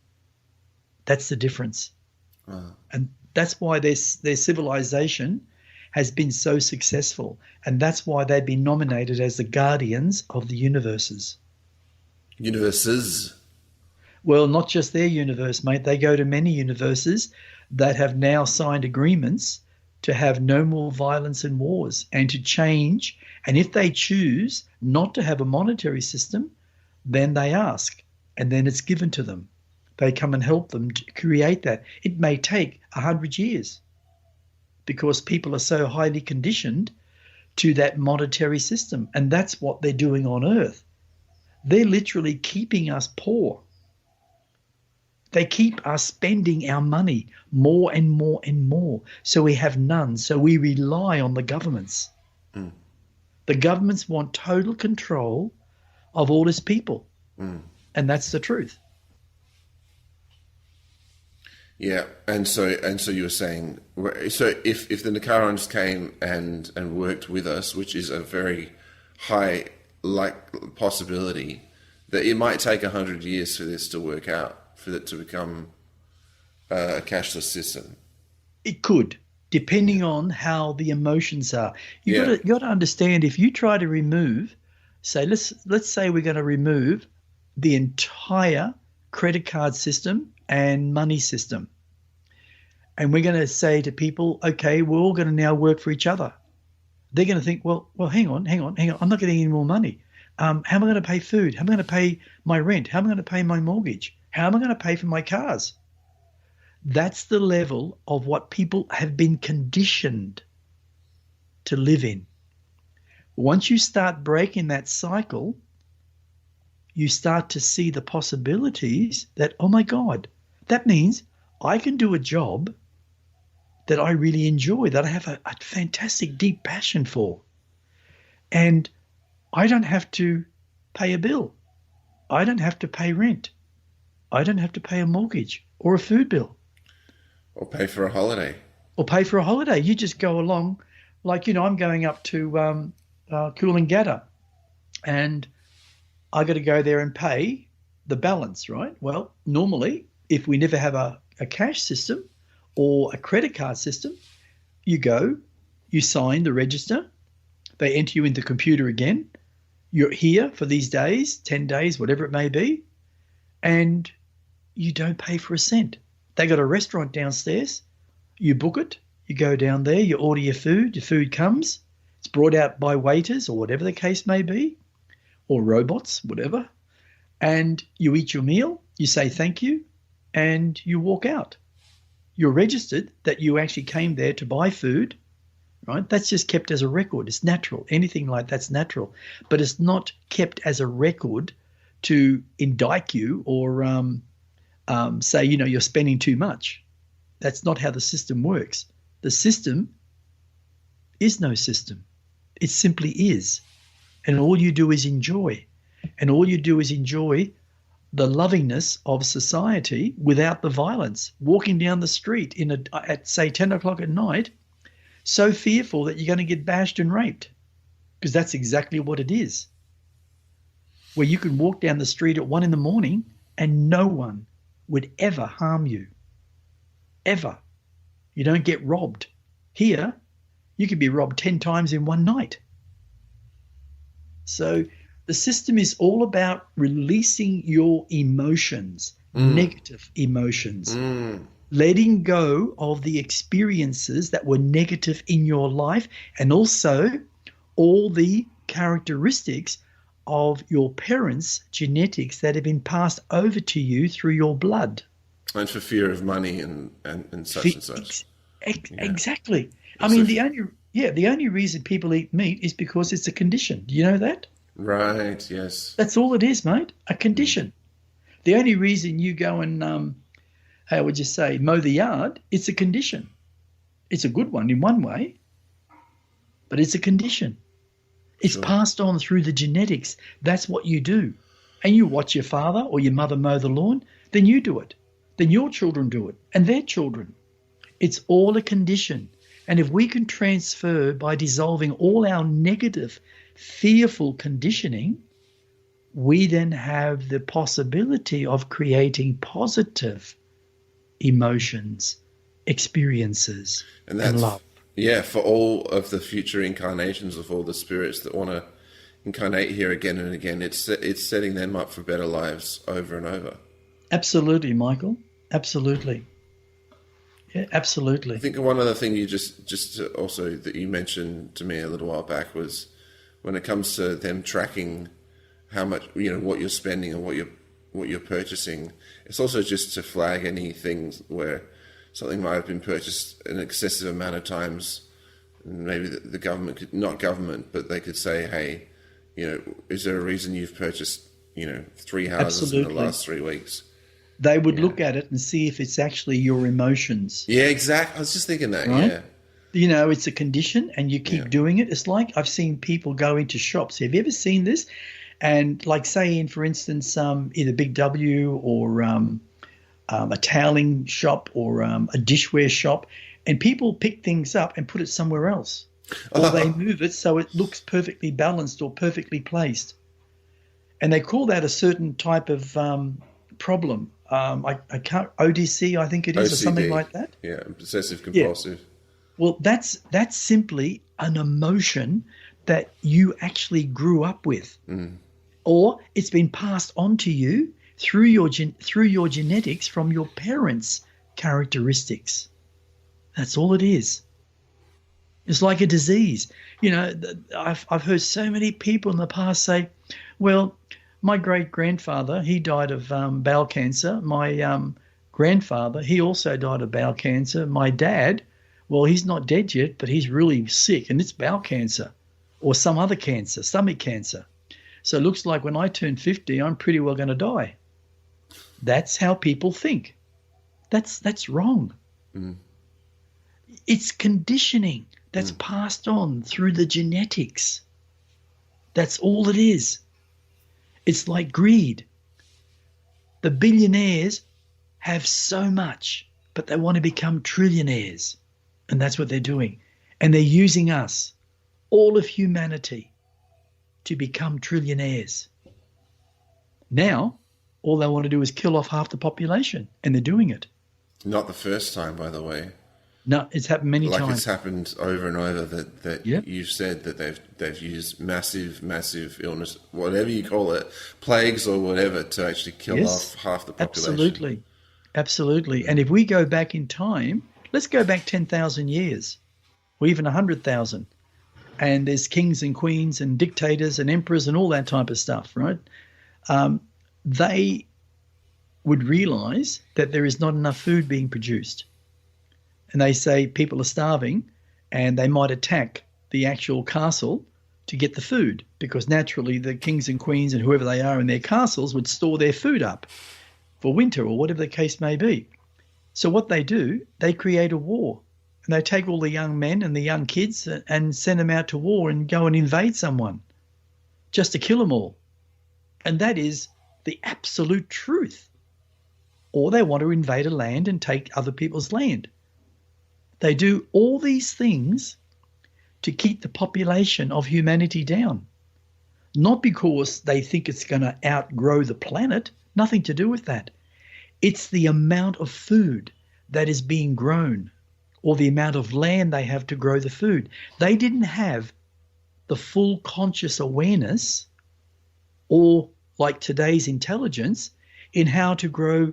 That's the difference. And that's why their civilization has been so successful. And that's why they've been nominated as the guardians of the universes. Universes? Well, not just their universe, mate. They go to many universes that have now signed agreements to have no more violence and wars and to change. And if they choose not to have a monetary system, then they ask, and then it's given to them. They come and help them to create that. It may take 100 years because people are so highly conditioned to that monetary system. And that's what they're doing on Earth. They're literally keeping us poor. They keep us spending our money more and more and more. So we have none. So we rely on the governments. Mm. The governments want total control of all its people. Mm. And that's the truth. Yeah, and so you were saying, so if the Nakarans came and worked with us, which is a very high possibility, that it might take 100 years for this to work out, for it to become a cashless system. It could, depending on how the emotions are. You got to understand, if you try to remove, say, let's say we're going to remove the entire credit card system and money system, and we're going to say to people, okay, we're all going to now work for each other. They're going to think, well, hang on. I'm not getting any more money. How am I going to pay food? How am I going to pay my rent? How am I going to pay my mortgage? How am I going to pay for my cars? That's the level of what people have been conditioned to live in. Once you start breaking that cycle, you start to see the possibilities that, oh my God, that means I can do a job that I really enjoy, that I have a fantastic deep passion for. And I don't have to pay a bill. I don't have to pay rent. I don't have to pay a mortgage or a food bill. Or pay for a holiday. You just go along. Like, I'm going up to Coolangatta, and I got to go there and pay the balance, right? Well, normally, if we never have a cash system or a credit card system, you go, you sign the register, they enter you in the computer again, you're here for these days, 10 days, whatever it may be, and you don't pay for a cent. They got a restaurant downstairs, you book it, you go down there, you order your food comes, it's brought out by waiters or whatever the case may be, or robots, whatever, and you eat your meal, you say thank you, and you walk out. You're registered that you actually came there to buy food, right? That's just kept as a record. It's natural. Anything like that's natural. But it's not kept as a record to indict you or say, you're spending too much. That's not how the system works. The system is no system. It simply is. And all you do is enjoy. And all you do is enjoy the lovingness of society without the violence. Walking down the street at say 10 o'clock at night, so fearful that you're going to get bashed and raped, because that's exactly what it is. Where you can walk down the street at 1 a.m. and no one would ever harm you. Ever. You don't get robbed. Here, you could be robbed 10 times in one night. So The system is all about releasing your emotions, negative emotions, letting go of the experiences that were negative in your life, and also all the characteristics of your parents' genetics that have been passed over to you through your blood. And for fear of money and such and such. Exactly. I mean, the only reason people eat meat is because it's a condition. Do you know that? Right, yes. That's all it is, mate, a condition. The only reason you go and, how would you say, mow the yard, it's a condition. It's a good one in one way, but it's a condition. It's passed on through the genetics. That's what you do. And you watch your father or your mother mow the lawn, then you do it. Then your children do it, and their children. It's all a condition. And if we can transfer by dissolving all our negative, fearful conditioning, we then have the possibility of creating positive emotions, experiences, and love. Yeah, for all of the future incarnations of all the spirits that want to incarnate here again and again, it's setting them up for better lives over and over. Absolutely, Michael. Absolutely. Yeah, absolutely. I think one other thing you just also that you mentioned to me a little while back was when it comes to them tracking how much, what you're spending and what you're purchasing, it's also just to flag any things where something might have been purchased an excessive amount of times. And maybe the government could, not government, but they could say, hey, is there a reason you've purchased, 3 houses in the last 3 weeks? They would look at it and see if it's actually your emotions. Yeah, exactly. I was just thinking that, right? Yeah. It's a condition and you keep doing it. It's like I've seen people go into shops. Have you ever seen this? And like say in, for instance, either Big W or a toweling shop or a dishware shop, and people pick things up and put it somewhere else. Or they move it so it looks perfectly balanced or perfectly placed. And they call that a certain type of problem. I can't, ODC, I think it is, OCD, or something like that. Yeah, obsessive compulsive. Yeah. Well, that's simply an emotion that you actually grew up with, or it's been passed on to you through your genetics from your parents' characteristics. That's all it is. It's like a disease. I've heard so many people in the past say, well, my great-grandfather, he died of bowel cancer. My grandfather, he also died of bowel cancer. My dad, well, he's not dead yet, but he's really sick, and it's bowel cancer or some other cancer, stomach cancer. So it looks like when I turn 50, I'm pretty well going to die. That's how people think. That's wrong. It's conditioning that's passed on through the genetics. That's all it is. It's like greed. The billionaires have so much, but they want to become trillionaires. And that's what they're doing. And they're using us, all of humanity, to become trillionaires. Now, all they want to do is kill off half the population, and they're doing it. Not the first time, by the way. No, it's happened many times. Like it's happened over and over that you've said that they've used massive illness, whatever you call it, plagues or whatever, to actually kill off half the population. Absolutely. And if we go back in time, let's go back 10,000 years, or even 100,000, and there's kings and queens and dictators and emperors and all that type of stuff, right? They would realize that there is not enough food being produced. And they say people are starving, and they might attack the actual castle to get the food, because naturally the kings and queens and whoever they are in their castles would store their food up for winter or whatever the case may be. So what they do, they create a war, and they take all the young men and the young kids and send them out to war and go and invade someone just to kill them all. And that is the absolute truth. Or they want to invade a land and take other people's land. They do all these things to keep the population of humanity down. Not because they think it's going to outgrow the planet, nothing to do with that. It's the amount of food that is being grown, or the amount of land they have to grow the food. They didn't have the full conscious awareness or like today's intelligence in how to grow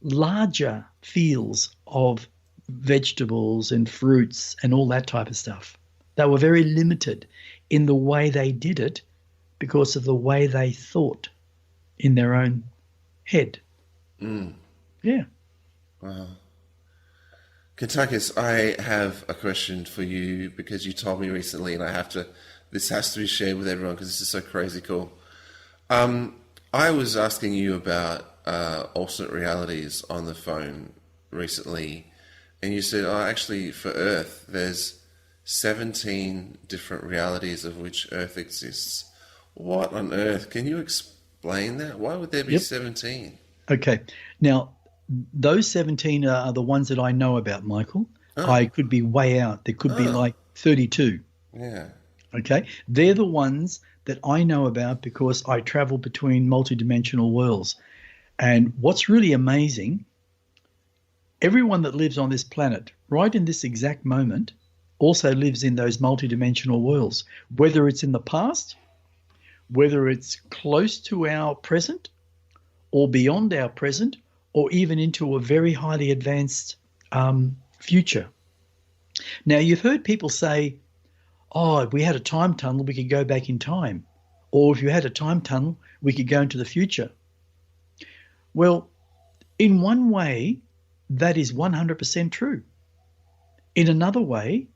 larger fields of vegetables and fruits and all that type of stuff. They were very limited in the way they did it because of the way they thought in their own head. Yeah. Wow. Kuntarkis, I have a question for you because you told me recently, and this has to be shared with everyone because this is so crazy cool. I was asking you about alternate realities on the phone recently, and you said, oh, actually, for Earth, there's 17 different realities of which Earth exists. What on earth? Can you explain that? Why would there be 17? Okay. Now, those 17 are the ones that I know about, Michael. Oh. I could be way out. There could be like 32. Yeah. Okay. They're the ones that I know about because I travel between multidimensional worlds. And what's really amazing, everyone that lives on this planet right in this exact moment also lives in those multidimensional worlds, whether it's in the past, whether it's close to our present or beyond our present, or even into a very highly advanced future. Now, you've heard people say, oh, if we had a time tunnel, we could go back in time. Or if you had a time tunnel, we could go into the future. Well, in one way, that is 100% true. In another way,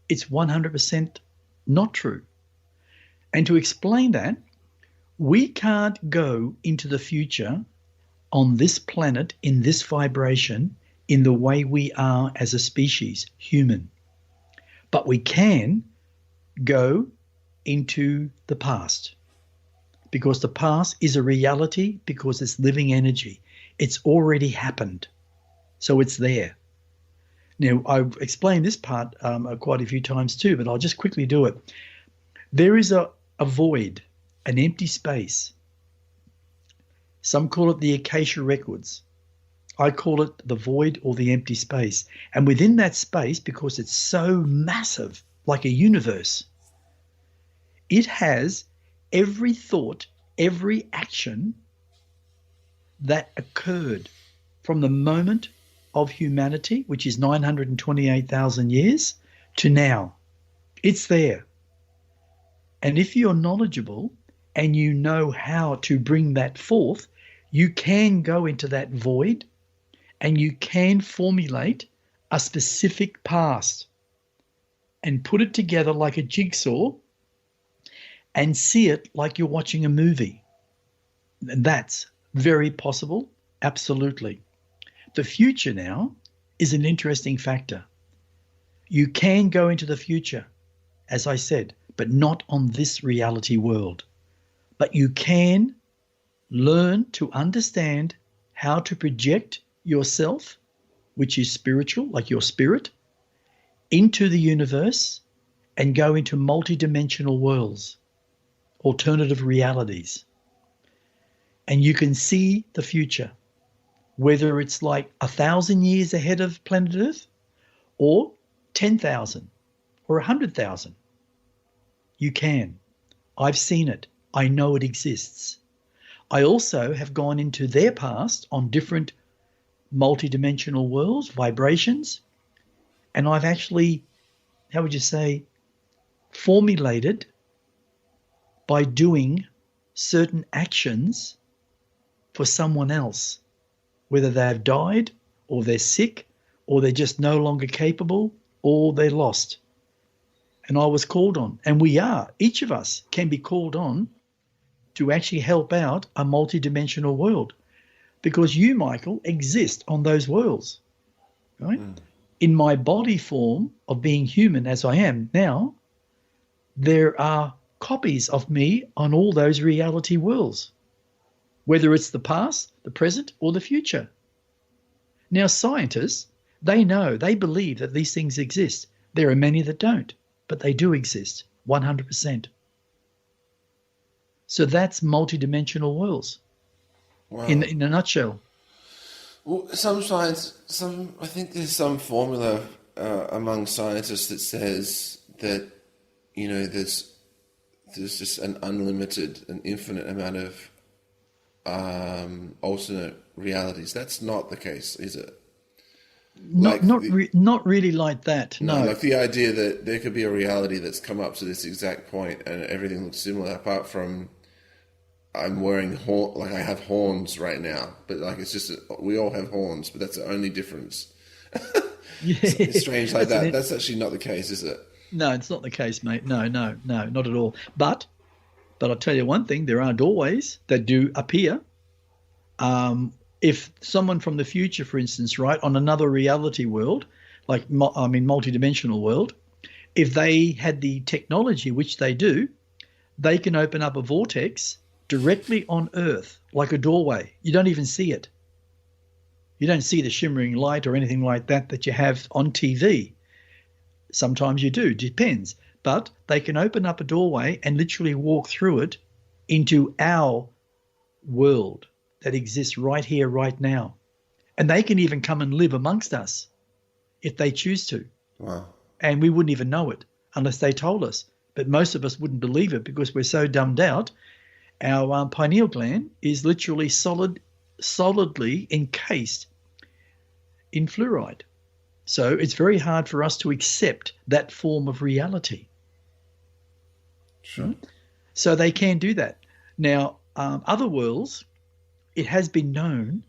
it's 100% not true. And to explain that, we can't go into the future on this planet in this vibration in the way we are as a species, human. But we can go into the past because the past is a reality because it's living energy. It's already happened. So it's there. Now, I've explained this part quite a few times too, but I'll just quickly do it. There is a void, an empty space. Some call it the Akashik Records. I call it the void or the empty space. And within that space, because it's so massive, like a universe, it has every thought, every action that occurred from the moment of humanity, which is 928,000 years, to now. It's there. And if you're knowledgeable and you know how to bring that forth, you can go into that void and you can formulate a specific past and put it together like a jigsaw and see it like you're watching a movie. That's very possible, absolutely. The future now is an interesting factor. You can go into the future, as I said, but not on this reality world. But you can learn to understand how to project yourself, which is spiritual, like your spirit, into the universe and go into multidimensional worlds, alternative realities. And you can see the future, whether it's like 1,000 years ahead of planet Earth or 10,000 or 100,000. You can. I've seen it. I know it exists. I also have gone into their past on different multidimensional worlds, vibrations, and I've actually, how would you say, formulated by doing certain actions for someone else, whether they've died or they're sick or they're just no longer capable or they're lost. And I was called on, and we are, each of us can be called on to actually help out a multidimensional world because you, Michael, exist on those worlds, right? In my body form of being human as I am now, there are copies of me on all those reality worlds, whether it's the past, the present, or the future. Now, scientists, they know, they believe that these things exist. There are many that don't, but they do exist, 100%. So that's multidimensional worlds. Wow. In a nutshell. Well, I think there's some formula among scientists that says that, you know, there's just an unlimited, an infinite amount of alternate realities. That's not the case, is it? Not really like that. No. Like the idea that there could be a reality that's come up to this exact point and everything looks similar, apart from I'm wearing like I have horns right now, but like it's just we all have horns, but that's the only difference. Yeah. It's strange like that. That's actually not the case, is it? No, it's not the case, mate. No, not at all. But I'll tell you one thing: there are doorways that do appear. If someone from the future, for instance, right, on another reality world, like multidimensional world, if they had the technology, which they do, they can open up a vortex directly on Earth, like a doorway. You don't even see it. You don't see the shimmering light or anything like that you have on TV. Sometimes you do, depends. But they can open up a doorway and literally walk through it into our world that exists right here, right now. And they can even come and live amongst us if they choose to. Wow. And we wouldn't even know it unless they told us. But most of us wouldn't believe it because we're so dumbed out. Our pineal gland is literally solidly encased in fluoride. So it's very hard for us to accept that form of reality. Sure. So they can do that. Now, other worlds, it has been known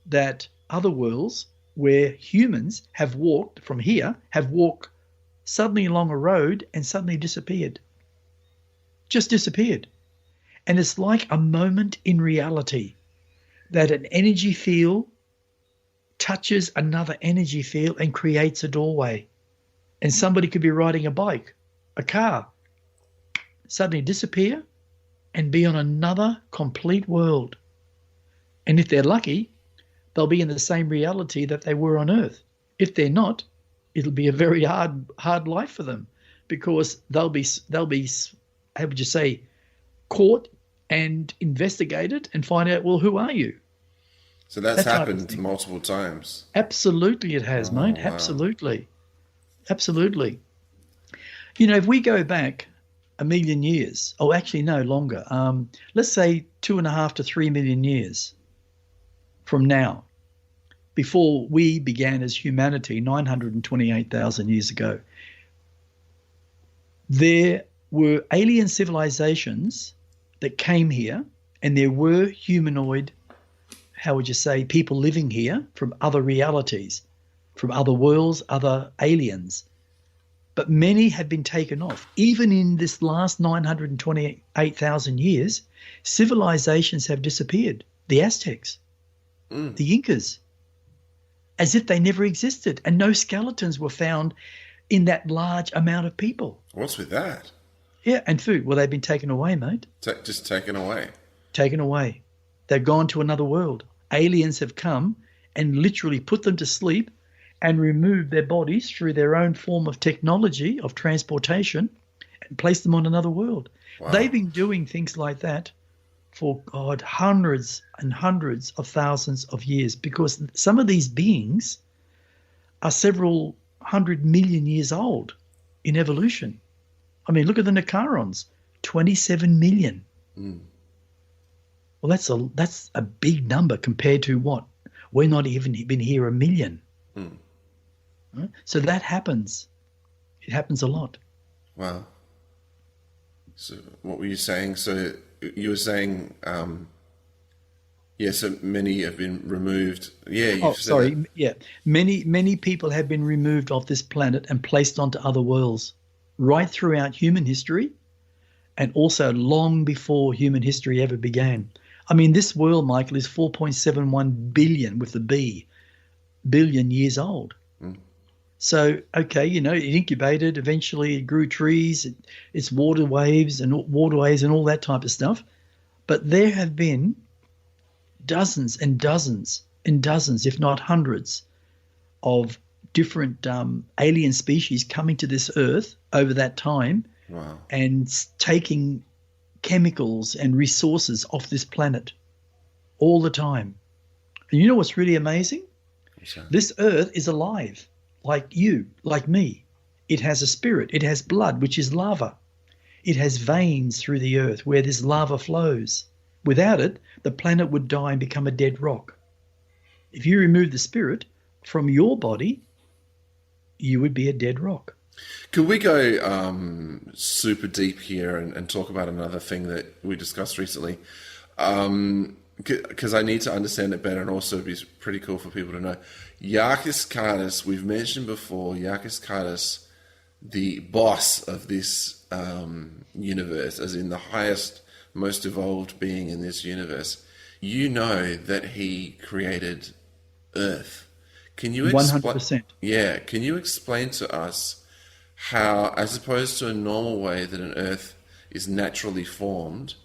that other worlds where humans have walked from here, have walked suddenly along a road and suddenly disappeared. Just disappeared. And it's like a moment in reality that an energy field touches another energy field and creates a doorway. And somebody could be riding a bike, a car, suddenly disappear and be on another complete world. And if they're lucky, they'll be in the same reality that they were on Earth. If they're not, it'll be a very hard life for them because they'll be how would you say, caught and investigated and find out, well, who are you? So that's happened multiple times. Absolutely it has, mate. Wow. Absolutely. You know, if we go back 1 million years, oh, actually, no, longer. Let's say 2.5 to 3 million years from now, before we began as humanity 928,000 years ago, there were alien civilizations that came here, and there were humanoid, how would you say, people living here from other realities, from other worlds, other aliens. But many have been taken off. Even in this last 928,000 years, civilizations have disappeared. The Aztecs, the Incas, as if they never existed. And no skeletons were found in that large amount of people. What's with that? Yeah, and food. Well, they've been taken away, mate. Just taken away? Taken away. They've gone to another world. Aliens have come and literally put them to sleep and removed their bodies through their own form of technology of transportation and placed them on another world. Wow. They've been doing things like that for, God, hundreds and hundreds of thousands of years, because some of these beings are several 100 million years old in evolution. I mean, look at the Nicarons, 27 million. Well, that's a big number compared to what? We're not even been here 1 million. Right? So that happens. It happens a lot. Wow. So what were you saying? So you were saying, so many have been removed. Yeah. Yeah. Many people have been removed off this planet and placed onto other worlds right throughout human history, and also long before human history ever began. I mean, this world, Michael, is 4.71 billion with the B, billion years old. So, okay, you know, it incubated, eventually it grew trees, it's waterways and all that type of stuff. But there have been dozens and dozens and dozens, if not hundreds, of different alien species coming to this earth over that time. Wow. And taking chemicals and resources off this planet all the time. And you know what's really amazing? This earth is alive. Like you, like me. It has a spirit. It has blood, which is lava. It has veins through the earth where this lava flows. Without it, the planet would die and become a dead rock. If you remove the spirit from your body, you would be a dead rock. Could we go super deep here and talk about another thing that we discussed recently? Because I need to understand it better, and also it'd be pretty cool for people to know. Yarkis, we've mentioned before, Yarkis, the boss of this universe, as in the highest, most evolved being in this universe. You know that he created Earth. Can you 100%. Yeah, can you explain to us how, as opposed to a normal way that an Earth is naturally formed,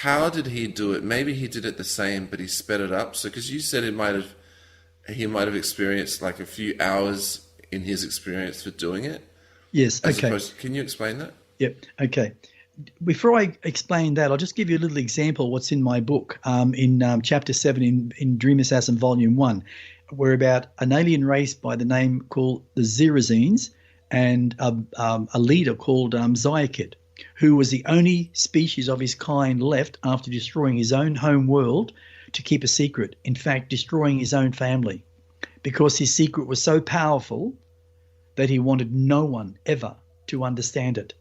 how did he do it? Maybe he did it the same, but he sped it up. So, because you said he might have experienced like a few hours in his experience for doing it. Yes. Okay. Can you explain that? Yep. Okay. Before I explain that, I'll just give you a little example. What's in my book, in chapter 7 in Dream Assassin Volume 1, where about an alien race by the name called the Xerazines and a leader called Zyakit, who was the only species of his kind left after destroying his own home world to keep a secret. In fact, destroying his own family, because his secret was so powerful that he wanted no one ever to understand it.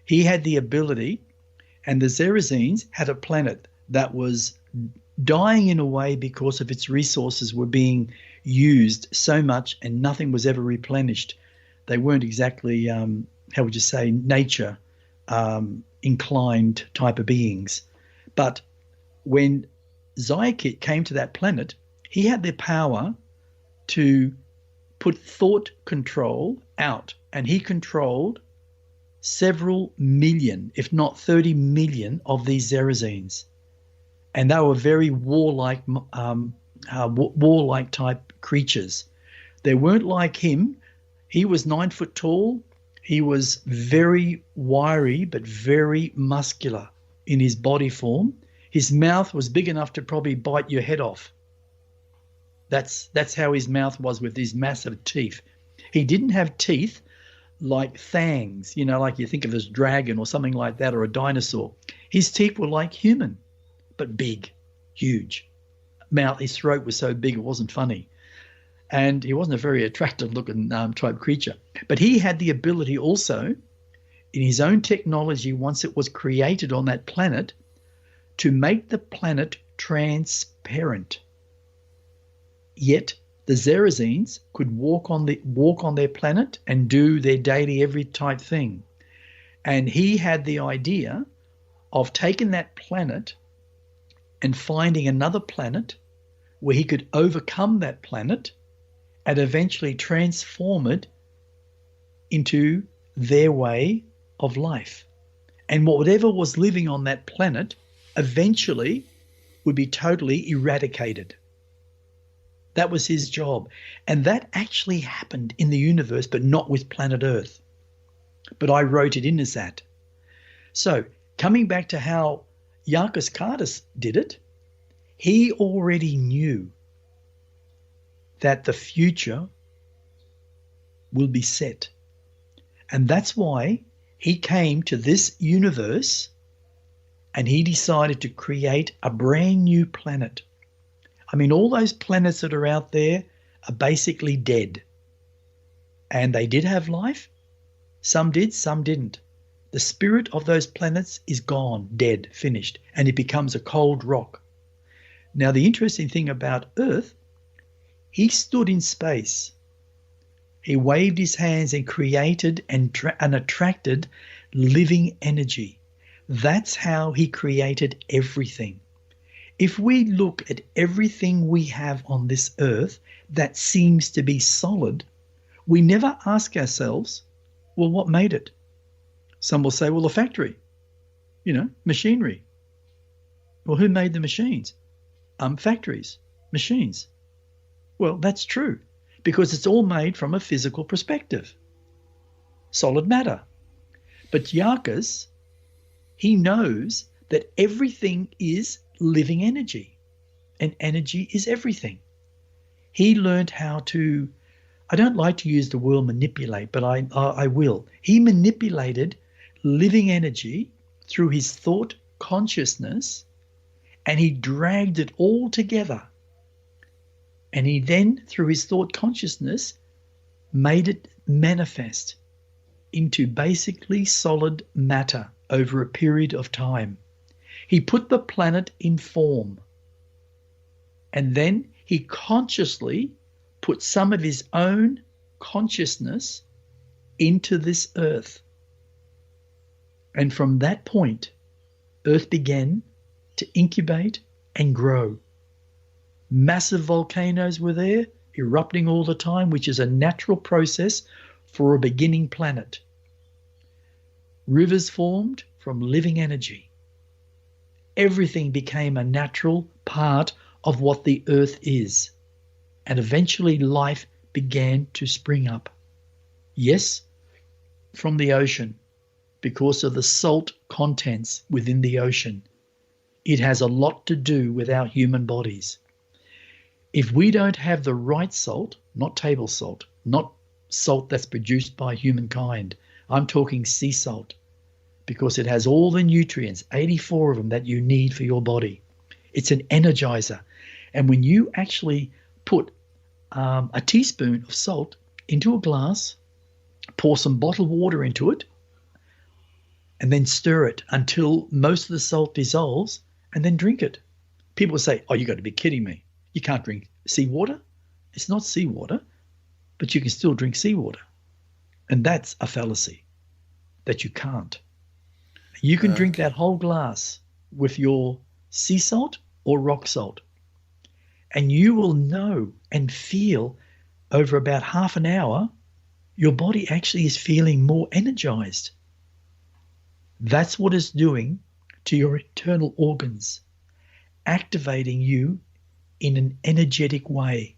He had the ability, and the Xerazines had a planet that was dying in a way because of its resources were being used so much and nothing was ever replenished. They weren't exactly, how would you say, nature inclined type of beings. But when Zyakit came to that planet, he had the power to put thought control out, and he controlled several million, if not 30 million, of these Xerazines. And they were very warlike type creatures. They weren't like him. He was 9 foot tall. He was very wiry, but very muscular in his body form. His mouth was big enough to probably bite your head off. That's how his mouth was, with these massive teeth. He didn't have teeth like fangs, like you think of as dragon or something like that, or a dinosaur. His teeth were like human, but big, huge. His throat was so big it wasn't funny. And he wasn't a very attractive looking type creature. But he had the ability also, in his own technology, once it was created on that planet, to make the planet transparent. Yet the Xerazines could walk on their planet and do their daily every type thing. And he had the idea of taking that planet and finding another planet where he could overcome that planet and eventually transform it into their way of life. And whatever was living on that planet eventually would be totally eradicated. That was his job. And that actually happened in the universe, but not with planet Earth. But I wrote it in as that. So coming back to how Yarkis did it, he already knew that the future will be set. And that's why he came to this universe and he decided to create a brand new planet. I mean, all those planets that are out there are basically dead. And they did have life. Some did, some didn't. The spirit of those planets is gone, dead, finished, and it becomes a cold rock. Now, the interesting thing about Earth, he stood in space. He waved his hands and created and attracted living energy. That's how he created everything. If we look at everything we have on this earth that seems to be solid, we never ask ourselves, well, what made it? Some will say, well, the factory, machinery. Well, who made the machines? Factories, machines. Well, that's true, because it's all made from a physical perspective. Solid matter. But Yarkis, he knows that everything is living energy, and energy is everything. He learned how to, I don't like to use the word manipulate, but I will. He manipulated living energy through his thought consciousness, and he dragged it all together. And he then, through his thought consciousness, made it manifest into basically solid matter over a period of time. He put the planet in form, and then he consciously put some of his own consciousness into this earth. And from that point, Earth began to incubate and grow. Massive volcanoes were there, erupting all the time, which is a natural process for a beginning planet. Rivers formed from living energy. Everything became a natural part of what the Earth is. And eventually life began to spring up. Yes, from the ocean, because of the salt contents within the ocean. It has a lot to do with our human bodies. If we don't have the right salt, not table salt, not salt that's produced by humankind, I'm talking sea salt, because it has all the nutrients, 84 of them, that you need for your body. It's an energizer. And when you actually put a teaspoon of salt into a glass, pour some bottled water into it, and then stir it until most of the salt dissolves, and then drink it. People say, oh, you got to be kidding me. You can't drink seawater. It's not seawater, but you can still drink seawater. And that's a fallacy, that you can't. You can drink that whole glass with your sea salt or rock salt, and you will know and feel over about half an hour, your body actually is feeling more energized. That's what it's doing to your internal organs, activating you in an energetic way,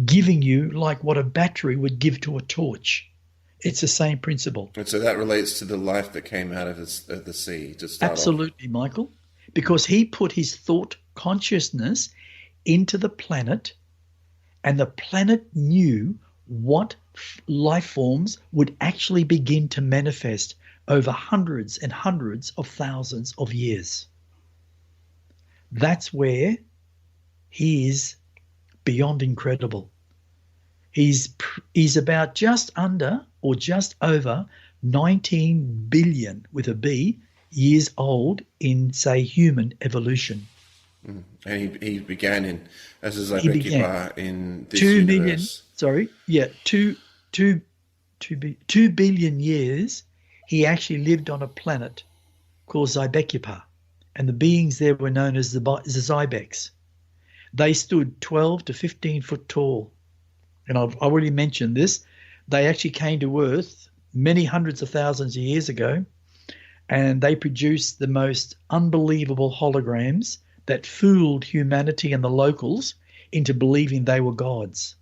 giving you like what a battery would give to a torch. It's the same principle. And so that relates to the life that came out of the sea to start Absolutely, off. Michael, because he put his thought consciousness into the planet, and the planet knew what life forms would actually begin to manifest over hundreds and hundreds of thousands of years. That's where he is beyond incredible. He's about just under or just over 19 billion with a B years old in, say, human evolution. And he began as a Zabekipa in this 2 universe. million, 2 billion years he actually lived on a planet called Zabekipa, and the beings there were known as the Zybex. They stood 12 to 15 foot tall. And I've already mentioned this. They actually came to Earth many hundreds of thousands of years ago, and they produced the most unbelievable holograms that fooled humanity and the locals into believing they were gods.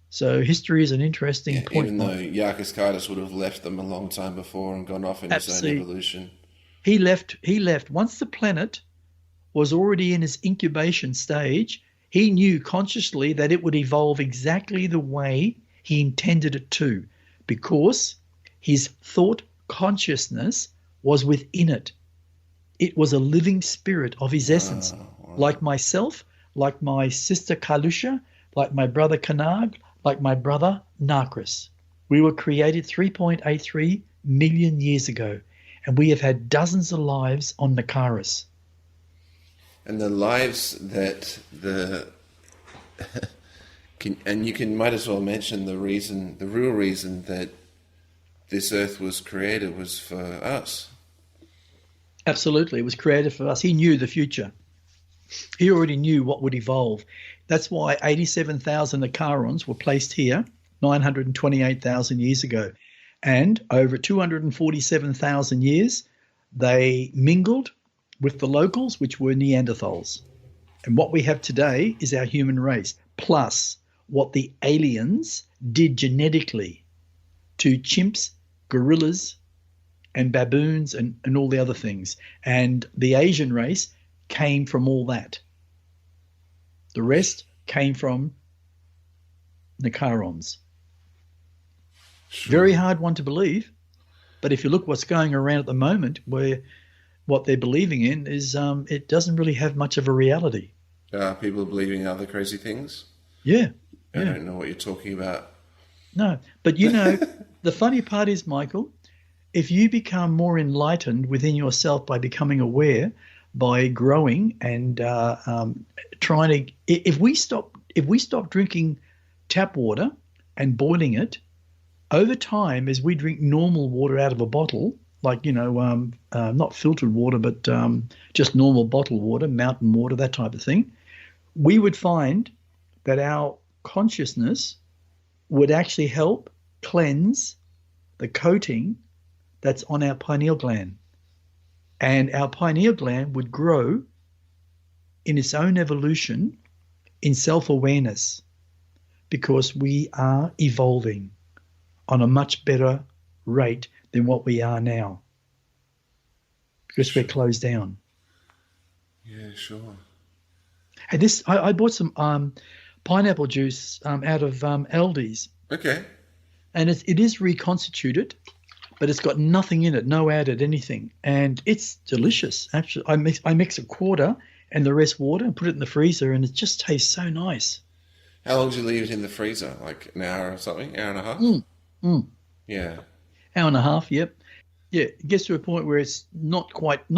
So history is an interesting point. Even though Yarkis would have left them a long time before and gone off in his own evolution. He left. Once the planet was already in its incubation stage, he knew consciously that it would evolve exactly the way he intended it to, because his thought consciousness was within it. It was a living spirit of his essence, like myself, like my sister Kalusha, like my brother Kanag, like my brother Narkis. We were created 3.83 million years ago, and we have had dozens of lives on Nakaris. And the lives that might as well mention the real reason that this earth was created was for us. Absolutely, it was created for us. He knew the future. He already knew what would evolve. That's why 87,000 Acarons were placed here 928,000 years ago. And over 247,000 years, they mingled with the locals, which were Neanderthals. And what we have today is our human race, plus what the aliens did genetically to chimps, gorillas, and baboons and all the other things. And the Asian race came from all that. The rest came from Nakarons. Sure. Very hard one to believe. But if you look what's going around at the moment, where what they're believing in is it doesn't really have much of a reality. People are believing other crazy things. Yeah. I don't know what you're talking about. No, but you know, the funny part is, Michael, if you become more enlightened within yourself by becoming aware, by growing and trying to, if we stop drinking tap water and boiling it, over time, as we drink normal water out of a bottle, like, not filtered water, but just normal bottled water, mountain water, that type of thing, we would find that our consciousness would actually help cleanse the coating that's on our pineal gland. And our pineal gland would grow in its own evolution in self-awareness, because we are evolving on a much better rate than what we are now, because we're closed down. Yeah, sure. Hey, I bought some pineapple juice out of Aldi's. Okay. And it is reconstituted, but it's got nothing in it, no added anything. And it's delicious. Actually, I mix a quarter and the rest water and put it in the freezer, and it just tastes so nice. How long do you leave it in the freezer? Like an hour or something? Hour and a half? Yeah. Hour and a half, yep. Yeah, it gets to a point where it's not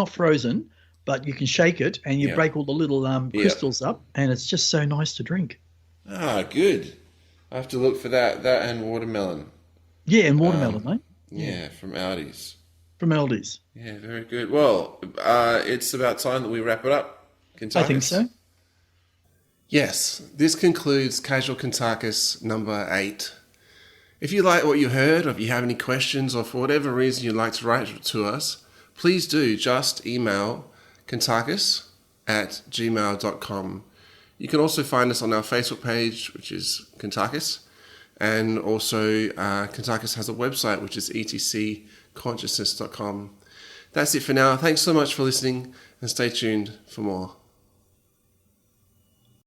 frozen, but you can shake it and you break all the little crystals up, and it's just so nice to drink. Ah, good. I have to look for that and watermelon. Yeah, and watermelon, mate. Yeah, from Aldi's. From Aldi's. Yeah, very good. Well, it's about time that we wrap it up. Kuntarkis. I think so. Yes, this concludes Casual Kuntarkis number 8. If you like what you heard, or if you have any questions, or for whatever reason you'd like to write to us, please do just email kuntarkis@gmail.com. You can also find us on our Facebook page, which is Kuntarkis, and also Kuntarkis has a website, which is etcconsciousness.com. That's it for now. Thanks so much for listening, and stay tuned for more.